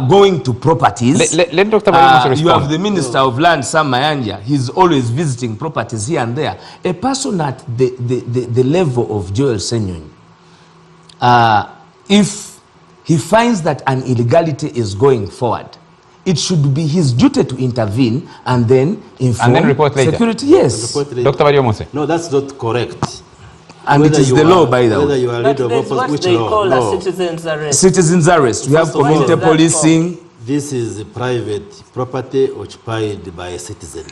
Speaker 3: going to properties.
Speaker 1: Let Dr. Wariomunsi respond.
Speaker 3: You have the Minister of Land, Sam Mayanja. He's always visiting properties here and there. A person at the level of Joel Senyonyi, if he finds that an illegality is going forward, it should be his duty to intervene and then inform
Speaker 1: And then report later.
Speaker 3: security. Yes.
Speaker 1: Dr. Waiswa.
Speaker 2: No, that's not correct.
Speaker 3: And
Speaker 2: Whether
Speaker 3: it is
Speaker 2: you
Speaker 3: the
Speaker 2: are-
Speaker 3: law, by the
Speaker 2: whether
Speaker 3: way.
Speaker 2: you are
Speaker 4: But
Speaker 2: leader of
Speaker 4: there's
Speaker 2: opposition,
Speaker 4: what
Speaker 2: which
Speaker 4: they
Speaker 2: law?
Speaker 4: call
Speaker 2: No.
Speaker 4: a citizen's arrest.
Speaker 3: Citizens arrest. We have
Speaker 2: First of all,
Speaker 3: community
Speaker 4: what is that
Speaker 3: policing.
Speaker 2: This is private property occupied by a citizen.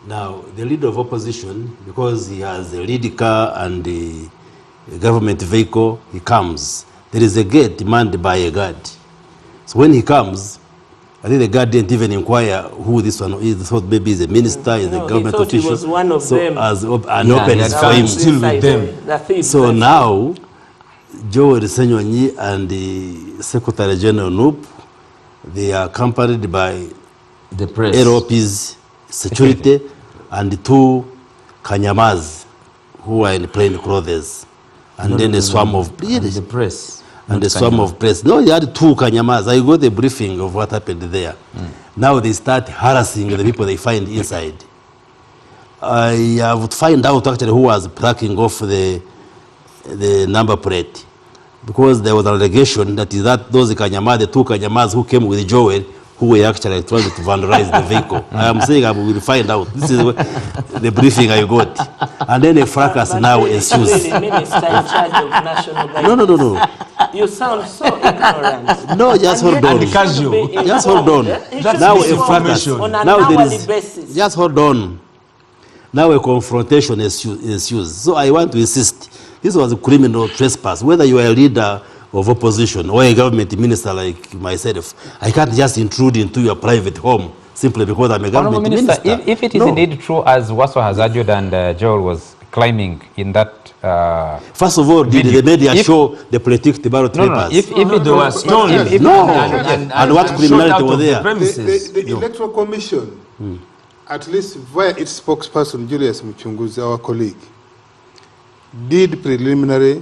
Speaker 2: Now, the leader of opposition, because he has a lead car and a government vehicle, he comes. There is a gate manned by a guard. So when he comes, I think the guard didn't even inquire who this one is. He thought maybe he's a minister, is a
Speaker 4: No, he
Speaker 2: government
Speaker 4: thought he
Speaker 2: official.
Speaker 4: was one of them.
Speaker 2: As and
Speaker 3: Yeah,
Speaker 2: opened
Speaker 3: he
Speaker 2: his
Speaker 3: had
Speaker 2: for
Speaker 3: come
Speaker 2: him.
Speaker 3: still with them.
Speaker 4: The thief,
Speaker 2: So
Speaker 4: that's
Speaker 2: now, Joel Senyonyi and the Secretary General Noop, they are accompanied by
Speaker 3: The press.
Speaker 2: LOP's security and the two Kanyamaz who are in plain clothes. And then a swarm of
Speaker 3: And the press.
Speaker 2: and
Speaker 3: not
Speaker 2: a swarm
Speaker 3: Kanyama.
Speaker 2: of press. No, you had two Kanyamaz. I got the briefing of what happened there. Now they start harassing the people they find inside. I have to find out actually who was plucking off the number plate, because there was an allegation that is that those Kanyamaz, the two Kanyamaz who came with Joel, who were actually trying to vandalize the vehicle. I am saying I will find out. This is the briefing I got. And then a fracas
Speaker 4: But
Speaker 2: now
Speaker 4: really,
Speaker 2: ensues.
Speaker 4: really, Minister in charge of national
Speaker 2: No.
Speaker 4: guidance. You sound so ignorant.
Speaker 2: No, just
Speaker 4: And
Speaker 2: hold
Speaker 4: yet
Speaker 2: on.
Speaker 4: he should be
Speaker 2: Just hold on.
Speaker 4: informed. He
Speaker 3: That's
Speaker 4: should
Speaker 2: Now
Speaker 4: be
Speaker 2: a
Speaker 4: informed
Speaker 2: fracas.
Speaker 4: on an
Speaker 2: Now there
Speaker 4: hourly
Speaker 2: is,
Speaker 4: basis.
Speaker 2: just hold on. Now a confrontation ensues. So I want to insist, this was a criminal trespass. Whether you are a leader of opposition or a government minister like myself, I can't just intrude into your private home simply because I'm a
Speaker 1: Honorable
Speaker 2: government
Speaker 1: Minister,
Speaker 2: minister.
Speaker 1: if it is
Speaker 2: No.
Speaker 1: indeed true as Waiswa has argued and Joel was claiming in that
Speaker 2: First of all, did
Speaker 1: video.
Speaker 2: the media
Speaker 1: If-
Speaker 2: show the political ballot papers?
Speaker 1: if it
Speaker 3: They were stolen.
Speaker 2: No.
Speaker 3: And
Speaker 2: what
Speaker 3: shot
Speaker 2: criminality
Speaker 3: out
Speaker 2: was
Speaker 3: of the
Speaker 2: there?
Speaker 3: premises.
Speaker 5: The Electoral Commission, at least via its spokesperson Julius Muchunguzi, our colleague, did preliminary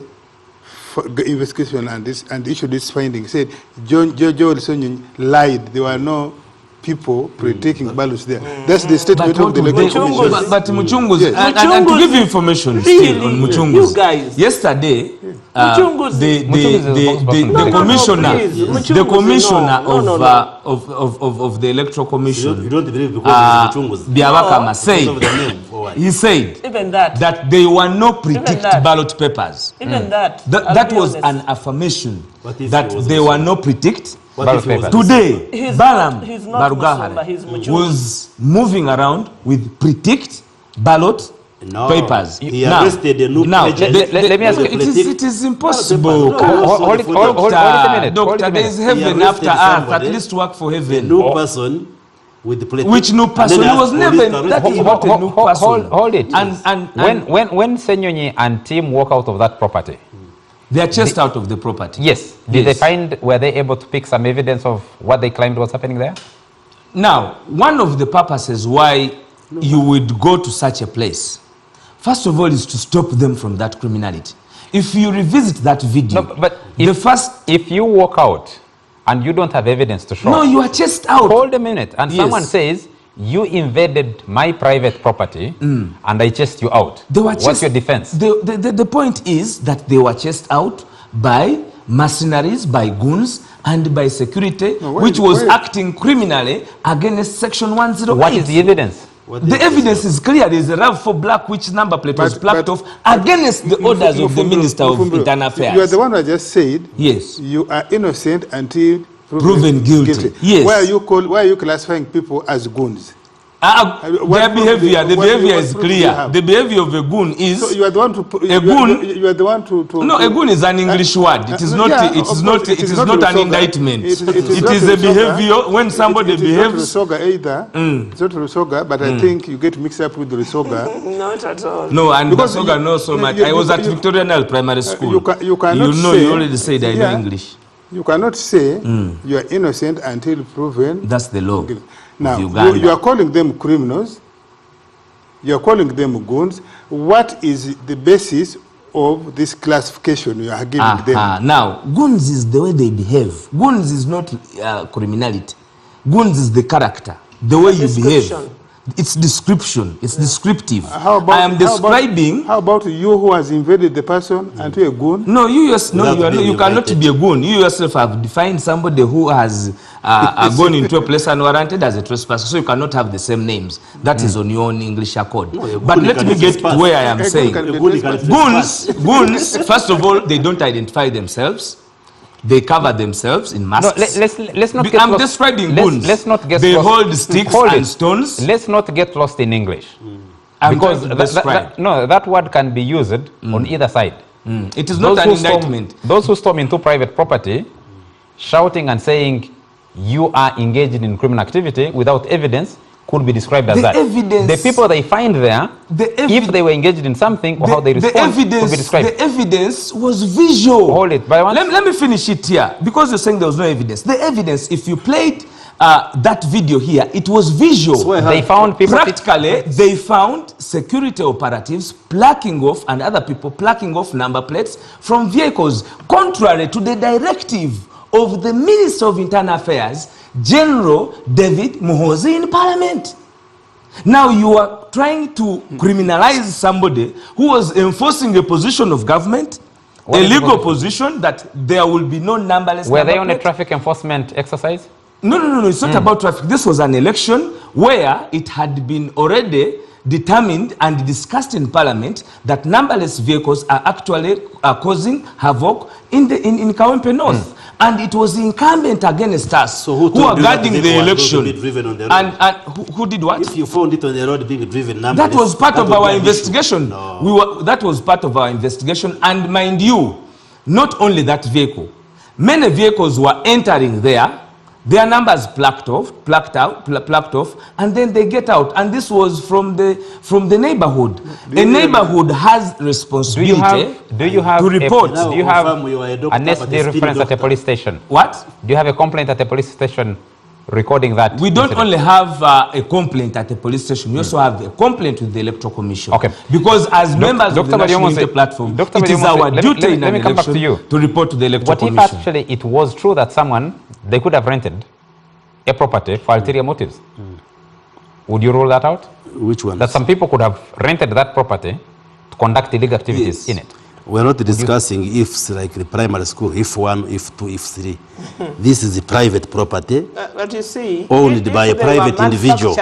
Speaker 5: investigation and issued its findings. Said Joel Senyonyi lied. There were no people taking ballots there. That's the statement of the Electoral Commission.
Speaker 3: But Muchunguzi,
Speaker 5: Yes.
Speaker 3: and to
Speaker 4: Muchunguzi,
Speaker 3: give you information
Speaker 4: really,
Speaker 3: still on
Speaker 4: you
Speaker 3: Muchunguzi,
Speaker 4: guys.
Speaker 3: yesterday,
Speaker 4: Muchunguzi.
Speaker 3: the
Speaker 1: Muchunguzi is the spokesperson.
Speaker 3: the commissioner,
Speaker 4: please.
Speaker 3: the
Speaker 4: Muchunguzi,
Speaker 3: commissioner
Speaker 4: no.
Speaker 3: of the electoral
Speaker 2: You
Speaker 3: commission,
Speaker 2: don't believe because it's Muchunguzi?
Speaker 3: Biabakama,
Speaker 2: Because
Speaker 3: said,
Speaker 2: of the name, or what?
Speaker 3: he said
Speaker 4: Even that.
Speaker 3: that there were no pre-ticked
Speaker 4: that.
Speaker 3: ballot papers.
Speaker 4: Even that. I'll
Speaker 3: That
Speaker 4: be
Speaker 3: was
Speaker 4: honest.
Speaker 3: an affirmation
Speaker 2: What if
Speaker 3: that
Speaker 2: it was
Speaker 3: there
Speaker 2: Musumba?
Speaker 3: were no pre-ticked.
Speaker 2: What
Speaker 1: Ballot
Speaker 2: if it was
Speaker 1: papers.
Speaker 3: Today,
Speaker 4: He's
Speaker 3: Balam
Speaker 4: not- he's not
Speaker 3: Barugahare
Speaker 4: Musumba, he's Muchunguzi.
Speaker 3: was moving around with pre-ticked ballot
Speaker 2: No.
Speaker 3: papers.
Speaker 2: He arrested a new
Speaker 3: now,
Speaker 2: agent.
Speaker 1: let me ask you-
Speaker 3: it is impossible.
Speaker 2: No,
Speaker 1: hold it a minute.
Speaker 3: Doctor, there is heaven
Speaker 2: He
Speaker 3: after
Speaker 2: arrested
Speaker 3: earth.
Speaker 2: somebody.
Speaker 3: At least work for
Speaker 2: A
Speaker 3: heaven.
Speaker 2: new person with the plate.
Speaker 3: Which new person? He was never. That is not a new person.
Speaker 1: Hold it.
Speaker 3: And
Speaker 1: When Senyonyi and team walk out of that property,
Speaker 3: they are chased out of the property.
Speaker 1: yes, did they find, were they able to pick some evidence of what they claimed was happening there?
Speaker 3: Now, one of the purposes why you would go to such a place, first of all, is to stop them from that criminality. If you revisit that video,
Speaker 1: No, but
Speaker 3: the first.
Speaker 1: if you walk out and you don't have evidence to show,
Speaker 3: No, you are chased out.
Speaker 1: hold a minute, and
Speaker 3: Yes.
Speaker 1: someone says you invaded my private property and I chased you out.
Speaker 3: They were
Speaker 1: What's
Speaker 3: chased-
Speaker 1: your defense?
Speaker 3: The point is that they were chased out by mercenaries, by goons, and by security,
Speaker 5: No, why-
Speaker 3: which was
Speaker 5: why-
Speaker 3: acting criminally against Section 108.
Speaker 1: What is the evidence?
Speaker 3: The evidence is clear. There is a RAV4 black which number plate was
Speaker 5: But-
Speaker 3: plucked
Speaker 5: but-
Speaker 3: off against the orders of the
Speaker 5: Mufumbiro,
Speaker 3: Minister of
Speaker 5: Mufumbiro,
Speaker 3: Internal
Speaker 5: You are
Speaker 3: Affairs.
Speaker 5: the one who just said
Speaker 3: Yes.
Speaker 5: you are innocent until
Speaker 3: Proven guilty. Yes.
Speaker 5: Why are you classifying people as goons?
Speaker 3: Their behavior, the
Speaker 5: what-
Speaker 3: behavior
Speaker 5: what
Speaker 3: is
Speaker 5: proof do you
Speaker 3: clear.
Speaker 5: have?
Speaker 3: The behavior of a goon is
Speaker 5: So you are the one to
Speaker 3: A goon-
Speaker 5: You are the one to
Speaker 3: no. A goon is an English word. It is not.
Speaker 5: yeah,
Speaker 3: It is
Speaker 5: of
Speaker 3: not.
Speaker 5: course,
Speaker 3: It is not an
Speaker 5: Lusoga.
Speaker 3: indictment.
Speaker 5: It
Speaker 3: It
Speaker 5: is not
Speaker 3: is a
Speaker 5: Lusoga.
Speaker 3: behavior when somebody
Speaker 5: It
Speaker 3: behaves.
Speaker 5: is not Lusoga either. It's not Lusoga, but I think you get mixed up with the Lusoga.
Speaker 4: Not at all.
Speaker 3: No, and
Speaker 5: Because
Speaker 3: Basoga
Speaker 5: you-
Speaker 3: knows so much.
Speaker 5: you-
Speaker 3: I was
Speaker 5: you-
Speaker 3: at
Speaker 5: you-
Speaker 3: Victoria Nile Primary School.
Speaker 5: you cannot
Speaker 3: know,
Speaker 5: say-
Speaker 3: you already said I know
Speaker 5: Yeah.
Speaker 3: English.
Speaker 5: You cannot say you are innocent until proven.
Speaker 3: That's the law.
Speaker 5: Now,
Speaker 3: of Uganda.
Speaker 5: you are calling them criminals. You are calling them goons. What is the basis of this classification you are giving them?
Speaker 3: Now, goons is the way they behave. Goons is not criminality. Goons is the character, the way you behave.
Speaker 4: Description.
Speaker 3: It's description. It's descriptive.
Speaker 5: How about,
Speaker 3: I am describing.
Speaker 5: How about you who has invaded the person and you a goon?
Speaker 3: No, you cannot be a goon. You yourself have defined somebody who has gone into a place unwarranted as a trespasser, so you cannot have the same names. That is on your own English accord. No, but let me get to where I am saying. Goons, first of all, they don't identify themselves. They cover themselves in masks.
Speaker 1: No, let's not get
Speaker 3: I'm
Speaker 1: lost.
Speaker 3: describing goons.
Speaker 1: Let's not get
Speaker 3: they
Speaker 1: lost.
Speaker 3: hold sticks and stones.
Speaker 1: Let's not get lost in English.
Speaker 3: Because
Speaker 1: that word can be used on either side.
Speaker 3: It is not an indictment.
Speaker 1: Those who storm into private property, shouting and saying you are engaged in criminal activity without evidence, could be described as that. The people they find there, if they were engaged in something or how they respond, could be described.
Speaker 3: The evidence was visual.
Speaker 1: Hold it.
Speaker 3: Let me finish it here. Because you're saying there was no evidence. The evidence, if you played that video here, it was visual.
Speaker 1: So they found people.
Speaker 3: Practically, they found security operatives plucking off and other people plucking off number plates from vehicles, contrary to the directive of the Minister of Internal Affairs, General David Muhozi, in Parliament. Now you are trying to criminalize somebody who was enforcing a position of government, a legal position that there will be no numberless.
Speaker 1: Were they on a traffic enforcement exercise?
Speaker 3: No, it's not about traffic. This was an election where it had been already determined and discussed in Parliament that numberless vehicles are actually causing havoc in Kawempe North. And it was incumbent against us who are guarding the election. And who did what?
Speaker 2: If you found it on the road being driven,
Speaker 3: that was part of our investigation. No. That was part of our investigation. And mind you, not only that vehicle, many vehicles were entering there. Their numbers plucked off, and then they get out. And this was from the neighborhood. A neighborhood has responsibility
Speaker 1: do you have
Speaker 3: to report.
Speaker 1: Do you have a necessary reference at a police station?
Speaker 3: What?
Speaker 1: Do you have a complaint at a police station recording that?
Speaker 3: We don't only have a complaint at the police station. We also have a complaint with the Electoral Commission.
Speaker 1: Okay.
Speaker 3: Because as members of the National Unity Platform, it is our duty in an election to report to the Electoral Commission.
Speaker 1: What if actually it was true that someone, they could have rented a property for ulterior motives? Would you rule that out?
Speaker 2: Which one?
Speaker 1: That some people could have rented that property to conduct illegal activities in it.
Speaker 2: We're not discussing ifs like the primary school, if 1, if 2, if 3. This is a private property
Speaker 4: but you see,
Speaker 2: owned by a private individual.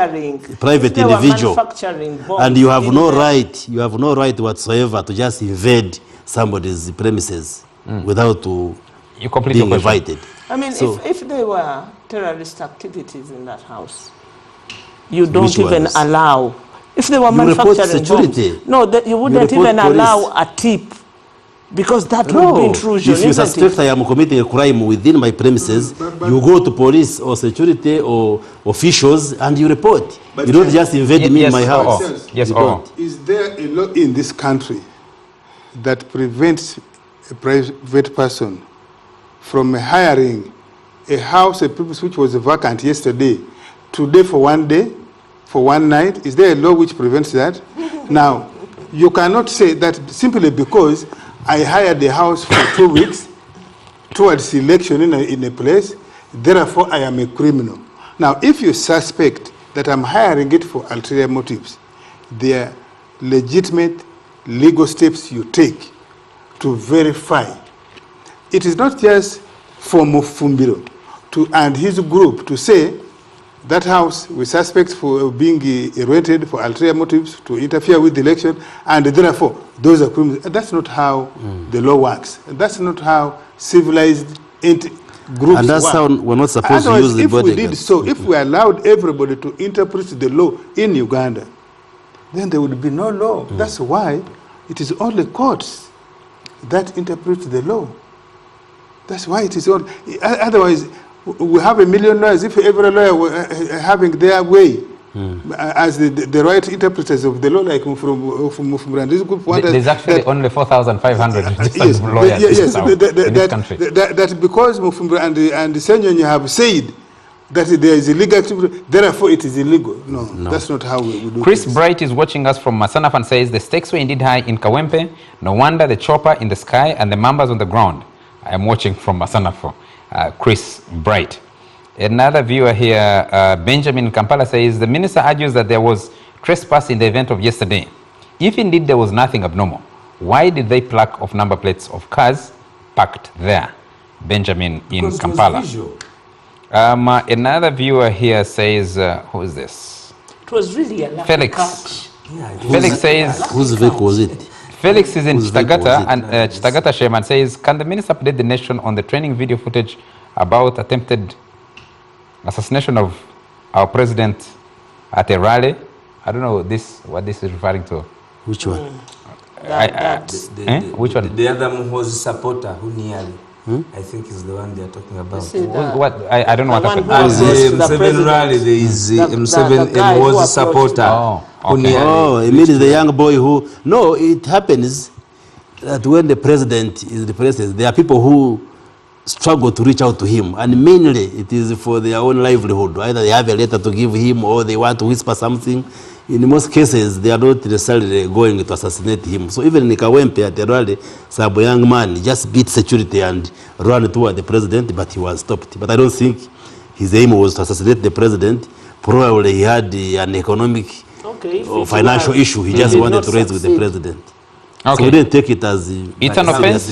Speaker 2: And you have no right, whatsoever to just invade somebody's premises without being invited.
Speaker 4: I mean, if there were terrorist activities in that house, you don't even allow. If they were manufacturing bombs, no, you wouldn't even allow a tip, because that would be intrusion.
Speaker 2: If you suspect I am committing a crime within my premises, you go to police or security or officials and you report. You don't just invade me in my house.
Speaker 5: Is there a law in this country that prevents a private person from hiring a house which was vacant yesterday, today for 1 day, for 1 night? Is there a law which prevents that? Now, you cannot say that simply because I hired the house for 2 weeks towards election in a place, therefore I am a criminal. Now, if you suspect that I'm hiring it for ulterior motives, there are legitimate legal steps you take to verify. It is not just for Mufumbiro and his group to say that house we suspect for being rented for ulterior motives to interfere with the election, and therefore those are criminals. That's not how the law works. That's not how civilized groups work.
Speaker 2: And that's how we're not supposed to use the body.
Speaker 5: If we did so, if we allowed everybody to interpret the law in Uganda, then there would be no law. That's why it is only courts that interpret the law. That's why it is all. Otherwise, we have a million lawyers. If every lawyer were having their way, as the right interpreters of the law, like from this group,
Speaker 1: there's actually only 4,500 lawyers in this country.
Speaker 5: That because Mufumbiro and Nnyo have said that there is illegal activity, therefore it is illegal. No, that's not how we do it.
Speaker 1: Chris Bright is watching us from Masanafa and says, the stakes were indeed high in Kawempe. No wonder the chopper in the sky and the mambas on the ground. I am watching from Masanafa. Chris Bright. Another viewer here, Benjamin Kampala, says the minister argues that there was trespass in the event of yesterday. If indeed there was nothing abnormal, why did they pluck off number plates of cars parked there? Benjamin in
Speaker 3: Because
Speaker 1: Kampala.
Speaker 3: it was visual.
Speaker 1: Another viewer here says, who is this?
Speaker 4: It was really a lucky
Speaker 1: Felix.
Speaker 4: catch.
Speaker 3: Yeah,
Speaker 1: Felix says,
Speaker 2: Whose vehicle was it?
Speaker 1: Felix is in
Speaker 2: Whose vehicle was
Speaker 1: Chitagata,
Speaker 2: it?
Speaker 1: and Chitagata Sherman says, can the minister update the nation on the training video footage about attempted assassination of our president at a rally? I don't know what this is referring to.
Speaker 2: Which one?
Speaker 1: Which one?
Speaker 3: The other Muhozi supporter who nearly, I think is the one they are talking about.
Speaker 1: What? I don't know what happened.
Speaker 3: At the
Speaker 4: The
Speaker 3: M7
Speaker 4: president.
Speaker 3: rally, there is
Speaker 4: The
Speaker 3: M7
Speaker 4: guy who
Speaker 3: Muhozi
Speaker 4: approached
Speaker 3: supporter.
Speaker 1: Oh,
Speaker 3: who
Speaker 1: okay.
Speaker 3: nearly
Speaker 2: Oh, it means the young boy who... No, it happens that when the president is the president, there are people who struggle to reach out to him, and mainly it is for their own livelihood. Either they have a letter to give him or they want to whisper something. In most cases, they are not necessarily going to assassinate him. So even in Kawempe at the rally, some young man just beat security and ran toward the president, but he was stopped. But I don't think his aim was to assassinate the president. Probably he had an economic or financial issue he just wanted to raise with the president. So we didn't take it as...
Speaker 1: It's an offense.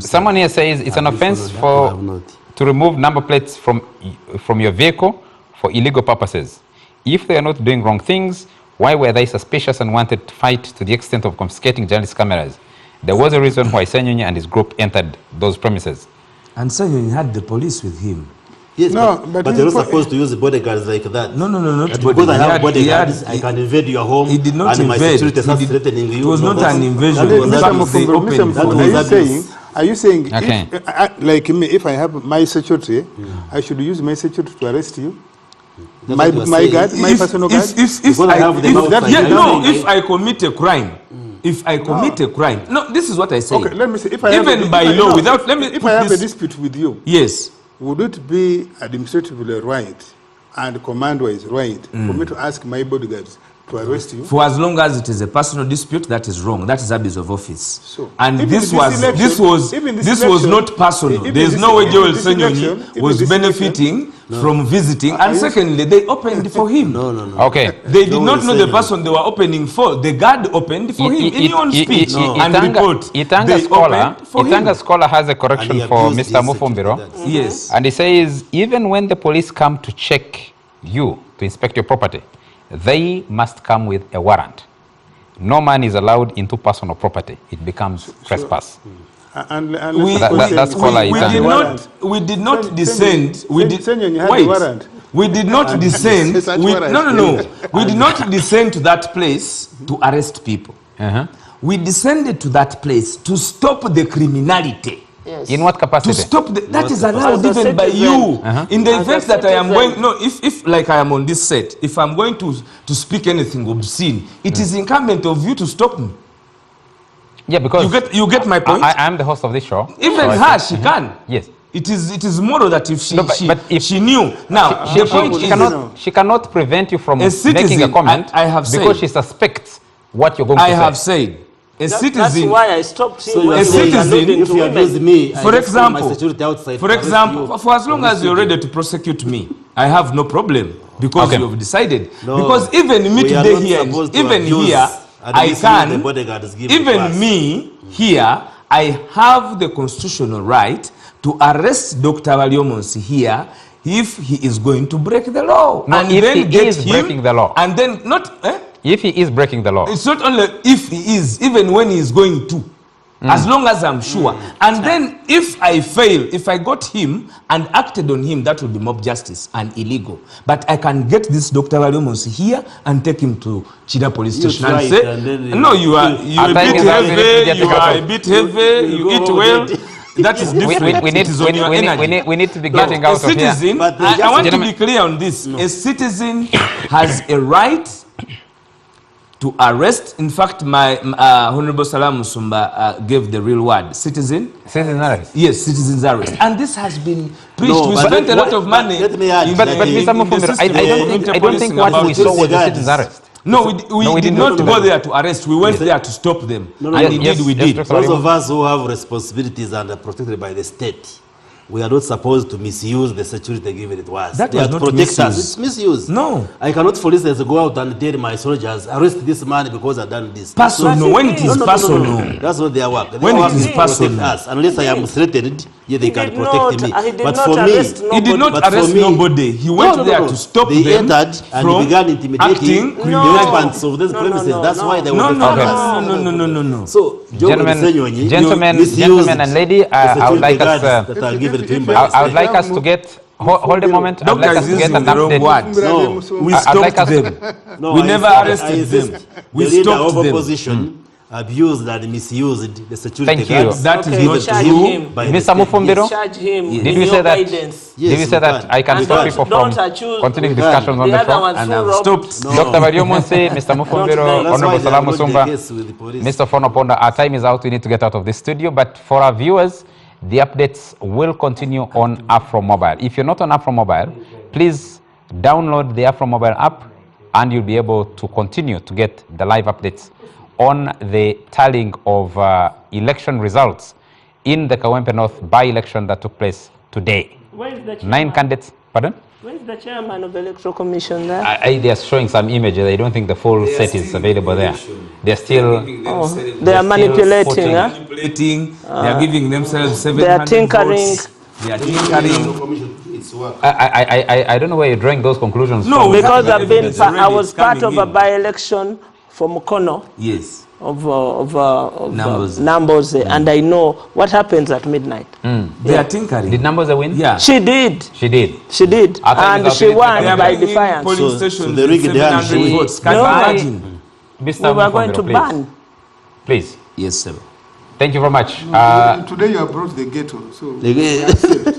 Speaker 1: Someone here says it's an offense to remove number plates from your vehicle for illegal purposes. If they are not doing wrong things, why were they suspicious and wanted to fight to the extent of confiscating journalist cameras? There was a reason why Nnyo and his group entered those premises.
Speaker 3: And Nnyo had the police with him.
Speaker 2: Yes,
Speaker 5: No,
Speaker 2: but
Speaker 5: but
Speaker 2: you're not
Speaker 5: he's-
Speaker 2: supposed to use bodyguards like that.
Speaker 3: No, not
Speaker 2: That
Speaker 3: body.
Speaker 2: because I
Speaker 3: He
Speaker 2: have
Speaker 3: had-
Speaker 2: bodyguards,
Speaker 3: he
Speaker 2: I
Speaker 3: had-
Speaker 2: can invade your home.
Speaker 3: He did not
Speaker 2: and my
Speaker 3: invade.
Speaker 2: security starts
Speaker 3: He did-
Speaker 2: threatening you.
Speaker 3: it was
Speaker 2: No,
Speaker 3: not
Speaker 2: that's-
Speaker 3: an invasion.
Speaker 2: that was-
Speaker 3: Mr.
Speaker 2: that
Speaker 5: Mr.
Speaker 2: was-
Speaker 3: they
Speaker 5: Mufumbiro,
Speaker 3: opened
Speaker 5: Mr.
Speaker 3: for
Speaker 5: Mufumbiro,
Speaker 2: him.
Speaker 5: are you saying,
Speaker 1: Okay.
Speaker 5: like me, if I have my security, I should use my security to arrest you?
Speaker 2: That's
Speaker 5: My
Speaker 2: what you are
Speaker 5: my
Speaker 2: saying.
Speaker 5: guard, my personal guard?
Speaker 3: If
Speaker 2: Because I have them outside.
Speaker 3: if I commit a crime, if I commit a crime, no, this is what I say.
Speaker 5: Okay, let me say, if I
Speaker 3: Even
Speaker 5: have
Speaker 3: by law, without- let me
Speaker 5: if
Speaker 3: put
Speaker 5: I have
Speaker 3: this-
Speaker 5: a dispute with you,
Speaker 3: Yes.
Speaker 5: would it be administratively right and command-wise right for me to ask my bodyguards to arrest you?
Speaker 3: For as long as it is a personal dispute, that is wrong. That is abuse of office.
Speaker 5: So,
Speaker 3: and
Speaker 5: even
Speaker 3: this
Speaker 5: this
Speaker 3: was
Speaker 5: election-
Speaker 3: this was not personal.
Speaker 5: even
Speaker 3: There's
Speaker 5: this-
Speaker 3: no way
Speaker 5: even
Speaker 3: Joel
Speaker 5: this election-
Speaker 3: Nnyo
Speaker 5: even
Speaker 3: was
Speaker 5: this
Speaker 3: benefiting from visiting. And
Speaker 5: you-
Speaker 3: secondly, they opened for him.
Speaker 2: No.
Speaker 1: Okay.
Speaker 3: They did not know the
Speaker 2: saying-
Speaker 3: person they were opening for. The guard opened for him in your own speech and report.
Speaker 1: Itanga
Speaker 3: They
Speaker 1: scholar,
Speaker 3: opened for him.
Speaker 1: Itanga scholar has a
Speaker 2: And
Speaker 1: correction
Speaker 2: he
Speaker 1: for
Speaker 2: abused
Speaker 1: Mr.
Speaker 2: his
Speaker 1: Mufumbiro.
Speaker 2: security.
Speaker 3: Yes.
Speaker 1: And he says, even when the police come to check you, to inspect your property, they must come with a warrant. No man is allowed into personal property. It becomes trespass.
Speaker 5: And
Speaker 3: We,
Speaker 1: that's caller
Speaker 3: we
Speaker 1: Itanga.
Speaker 3: did not descend. We did
Speaker 5: Nnyo had
Speaker 3: wait.
Speaker 5: the warrant.
Speaker 3: We did not descend.
Speaker 5: such
Speaker 3: We,
Speaker 5: warrant.
Speaker 3: no. We did not descend to that place to arrest people.
Speaker 1: Uh-huh.
Speaker 3: We descended to that place to stop the criminality.
Speaker 4: Yes.
Speaker 1: In what
Speaker 3: To
Speaker 1: capacity?
Speaker 3: stop that is allowed
Speaker 4: As a
Speaker 3: even by
Speaker 4: citizen.
Speaker 3: you. In the
Speaker 4: As a
Speaker 3: event that I am
Speaker 4: citizen.
Speaker 3: going, no, if like I am on this set, if I'm going to speak anything obscene, it is incumbent of you to stop me.
Speaker 1: Yeah, because
Speaker 3: You get my point.
Speaker 1: I am the host of this show.
Speaker 3: Even
Speaker 1: so I
Speaker 3: her,
Speaker 1: think-
Speaker 3: she can.
Speaker 1: Yes.
Speaker 3: It is moral that if she
Speaker 1: No, but if-
Speaker 3: she knew. Now
Speaker 1: She,
Speaker 3: the point
Speaker 1: she
Speaker 3: is,
Speaker 1: she cannot prevent you from
Speaker 3: A citizen,
Speaker 1: making a comment
Speaker 3: I have
Speaker 1: because
Speaker 3: said-
Speaker 1: she suspects what you're going
Speaker 3: I
Speaker 1: to
Speaker 3: have
Speaker 1: say.
Speaker 3: said, a
Speaker 4: That's
Speaker 3: citizen.
Speaker 4: why I stopped him.
Speaker 2: So you
Speaker 4: when
Speaker 2: are
Speaker 4: he was
Speaker 3: saying
Speaker 4: alluding
Speaker 2: if
Speaker 4: to
Speaker 2: you
Speaker 4: women.
Speaker 2: abuse me, I
Speaker 3: For
Speaker 2: just put my
Speaker 3: example,
Speaker 2: security outside
Speaker 3: For
Speaker 2: to arrest
Speaker 3: example,
Speaker 2: you.
Speaker 3: for as long as you're ready to prosecute me, I have no problem because
Speaker 1: Okay.
Speaker 3: you have decided.
Speaker 2: No,
Speaker 3: because even me
Speaker 2: we are
Speaker 3: today
Speaker 2: not
Speaker 3: here,
Speaker 2: supposed to
Speaker 3: even
Speaker 2: abuse
Speaker 3: here,
Speaker 2: and
Speaker 3: I
Speaker 2: misuse
Speaker 3: can.
Speaker 2: the bodyguards given to
Speaker 3: Even
Speaker 2: us.
Speaker 3: me here, I have the constitutional right to arrest Dr. Waliomonsi here if he is going to break the law.
Speaker 1: No,
Speaker 3: and
Speaker 1: if
Speaker 3: then
Speaker 1: he
Speaker 3: get
Speaker 1: is
Speaker 3: him,
Speaker 1: breaking the law.
Speaker 3: And then not.
Speaker 1: If he is breaking the law.
Speaker 3: It's not only if he is, even when he is going to. As long as I'm sure. And then if I fail, if I got him and acted on him, that will be mob justice and illegal. But I can get this Dr. Waliomonsi here and take him to Chida police
Speaker 2: You
Speaker 3: station
Speaker 2: try
Speaker 3: and
Speaker 2: it
Speaker 3: say,
Speaker 2: and then
Speaker 3: no, you are a
Speaker 1: I
Speaker 3: bit
Speaker 1: think that's really
Speaker 3: heavy, you are a bit heavy,
Speaker 2: You
Speaker 3: you
Speaker 2: go
Speaker 3: eat
Speaker 2: over
Speaker 3: well.
Speaker 2: there.
Speaker 3: That is different.
Speaker 1: We need,
Speaker 3: It is on your energy.
Speaker 1: we need to be
Speaker 3: No,
Speaker 1: getting
Speaker 3: a
Speaker 1: out of here.
Speaker 3: citizen,
Speaker 2: But
Speaker 3: I want to
Speaker 1: Gentlemen-
Speaker 3: be clear on this. A citizen has a right to arrest. In fact, my Honorable Salam Musumba gave the real word, citizen.
Speaker 1: Citizen arrest.
Speaker 3: Yes, citizens arrest. And this has been preached.
Speaker 2: No,
Speaker 3: We
Speaker 2: but
Speaker 3: spent a lot of
Speaker 2: but
Speaker 3: money.
Speaker 2: let me add
Speaker 1: But,
Speaker 2: that
Speaker 1: but
Speaker 2: in-
Speaker 1: Mr. Mufumbiro, I don't think what we saw was the citizen's arrest.
Speaker 3: No, we did not
Speaker 1: do
Speaker 3: go
Speaker 1: that.
Speaker 3: there to arrest. We went there to stop them.
Speaker 2: No,
Speaker 3: and
Speaker 2: yes,
Speaker 3: indeed we
Speaker 1: yes,
Speaker 3: did.
Speaker 1: Dr.
Speaker 2: Those of us who have responsibilities and are protected by the state, we are not supposed to misuse the security given to us.
Speaker 3: That
Speaker 2: They
Speaker 3: was
Speaker 2: are to
Speaker 3: not
Speaker 2: protect
Speaker 3: misuse.
Speaker 2: us. It's misuse.
Speaker 3: No.
Speaker 2: I cannot, for instance, go out and tell my soldiers, arrest this man because I've done this.
Speaker 3: Personal. When it is personal.
Speaker 2: That's not their work. Their
Speaker 3: When it
Speaker 2: work
Speaker 3: is
Speaker 2: to protect
Speaker 3: personal.
Speaker 2: us. Unless I am threatened, yeah, they
Speaker 4: He
Speaker 2: can
Speaker 4: did
Speaker 2: protect me.
Speaker 4: not- he did
Speaker 2: But
Speaker 4: not
Speaker 2: for me,
Speaker 4: arrest
Speaker 3: He did not
Speaker 2: But for
Speaker 3: arrest
Speaker 2: me-
Speaker 3: nobody. He went there to stop
Speaker 2: they
Speaker 3: them
Speaker 2: entered and
Speaker 3: from
Speaker 2: began intimidating
Speaker 3: acting
Speaker 2: the
Speaker 3: criminal.
Speaker 2: occupants of these premises. That's why they
Speaker 3: No,
Speaker 2: were
Speaker 3: no,
Speaker 2: affected.
Speaker 3: no.
Speaker 2: So,
Speaker 1: Gentlemen and lady, I would like us.
Speaker 2: that are given to him by
Speaker 1: I would
Speaker 2: the
Speaker 1: like us to get. Hold a moment. I would like
Speaker 3: Doctor
Speaker 1: us
Speaker 3: is
Speaker 1: to get
Speaker 3: using
Speaker 1: an
Speaker 3: the wrong
Speaker 1: update.
Speaker 3: word.
Speaker 2: No.
Speaker 3: We
Speaker 1: I'd like
Speaker 3: stopped
Speaker 1: us-
Speaker 3: them.
Speaker 2: No,
Speaker 3: We
Speaker 2: I
Speaker 3: never
Speaker 2: insist- I
Speaker 3: arrested
Speaker 2: insist.
Speaker 3: them. We
Speaker 2: The leader
Speaker 3: stopped
Speaker 2: of
Speaker 3: them.
Speaker 2: opposition abused and misused the security
Speaker 1: Thank you.
Speaker 2: guards.
Speaker 3: That is
Speaker 4: Okay,
Speaker 3: not
Speaker 4: charge
Speaker 3: true.
Speaker 4: him.
Speaker 2: by the
Speaker 1: Mr.
Speaker 2: state.
Speaker 1: Mufumbiro?
Speaker 4: Charge him.
Speaker 1: Did
Speaker 4: in
Speaker 1: you
Speaker 4: your
Speaker 1: say that?
Speaker 4: guidance.
Speaker 2: Yes,
Speaker 1: Did you say
Speaker 2: you
Speaker 1: that
Speaker 2: can.
Speaker 1: I can
Speaker 4: And
Speaker 1: stop
Speaker 4: don't-
Speaker 1: people
Speaker 4: don't
Speaker 1: from
Speaker 4: accuse-
Speaker 1: continuing
Speaker 2: You can.
Speaker 1: discussions on
Speaker 4: The
Speaker 1: the
Speaker 4: other
Speaker 1: floor?
Speaker 4: ones
Speaker 3: And
Speaker 4: who
Speaker 3: I've
Speaker 4: robbed-
Speaker 3: stopped.
Speaker 2: No.
Speaker 1: Dr. Variomunsi, Mr. Mufumbiro,
Speaker 4: That's
Speaker 2: That's
Speaker 1: Honorable
Speaker 2: why they
Speaker 1: Salamu
Speaker 2: have got the
Speaker 1: Sumba,
Speaker 2: case with the police.
Speaker 1: Mr. Fonoponda, our time is out. We need to get out of this studio. But for our viewers, the updates will continue on Afro Mobile. If you're not on Afro Mobile, please download the Afro Mobile app and you'll be able to continue to get the live updates on the tallying of election results in the Kawempe North by-election that took place today.
Speaker 4: Where is the
Speaker 1: 9
Speaker 4: chairman?
Speaker 1: candidates, pardon?
Speaker 4: Where is the chairman of the Electoral Commission there?
Speaker 1: They are showing some images. I don't think the full set is available there. They're still,
Speaker 4: They are manipulating, huh?
Speaker 3: Manipulating. They are giving themselves 700
Speaker 4: They are tinkering.
Speaker 3: votes. They are tinkering.
Speaker 1: I don't know where you're drawing those conclusions
Speaker 3: No,
Speaker 1: from.
Speaker 3: we
Speaker 4: Because
Speaker 3: have
Speaker 4: I've been,
Speaker 3: evidence
Speaker 4: I
Speaker 3: already
Speaker 4: was part
Speaker 3: coming
Speaker 4: of a
Speaker 3: in.
Speaker 4: by-election for Mukono
Speaker 3: Yes.
Speaker 4: of
Speaker 3: Namboze.
Speaker 4: Namboze, and I know what happens at midnight.
Speaker 3: They are tinkering.
Speaker 1: Did numbers win?
Speaker 3: Yeah.
Speaker 4: She did.
Speaker 1: She did.
Speaker 4: She did.
Speaker 1: Our time is
Speaker 4: And
Speaker 1: up.
Speaker 4: she
Speaker 1: We need to
Speaker 4: won
Speaker 3: They are
Speaker 4: by
Speaker 3: bringing
Speaker 4: defiance.
Speaker 3: polling
Speaker 2: So
Speaker 3: stations
Speaker 2: they
Speaker 3: with
Speaker 2: rigged their
Speaker 3: 700
Speaker 2: machine.
Speaker 3: votes. Can
Speaker 4: No.
Speaker 3: you imagine?
Speaker 1: Mr.
Speaker 4: We were going to
Speaker 1: Mufumbiro,
Speaker 4: ban.
Speaker 1: please.
Speaker 3: Yes, sir.
Speaker 1: Thank you very much.
Speaker 5: Today you have brought the ghetto. So
Speaker 2: Again.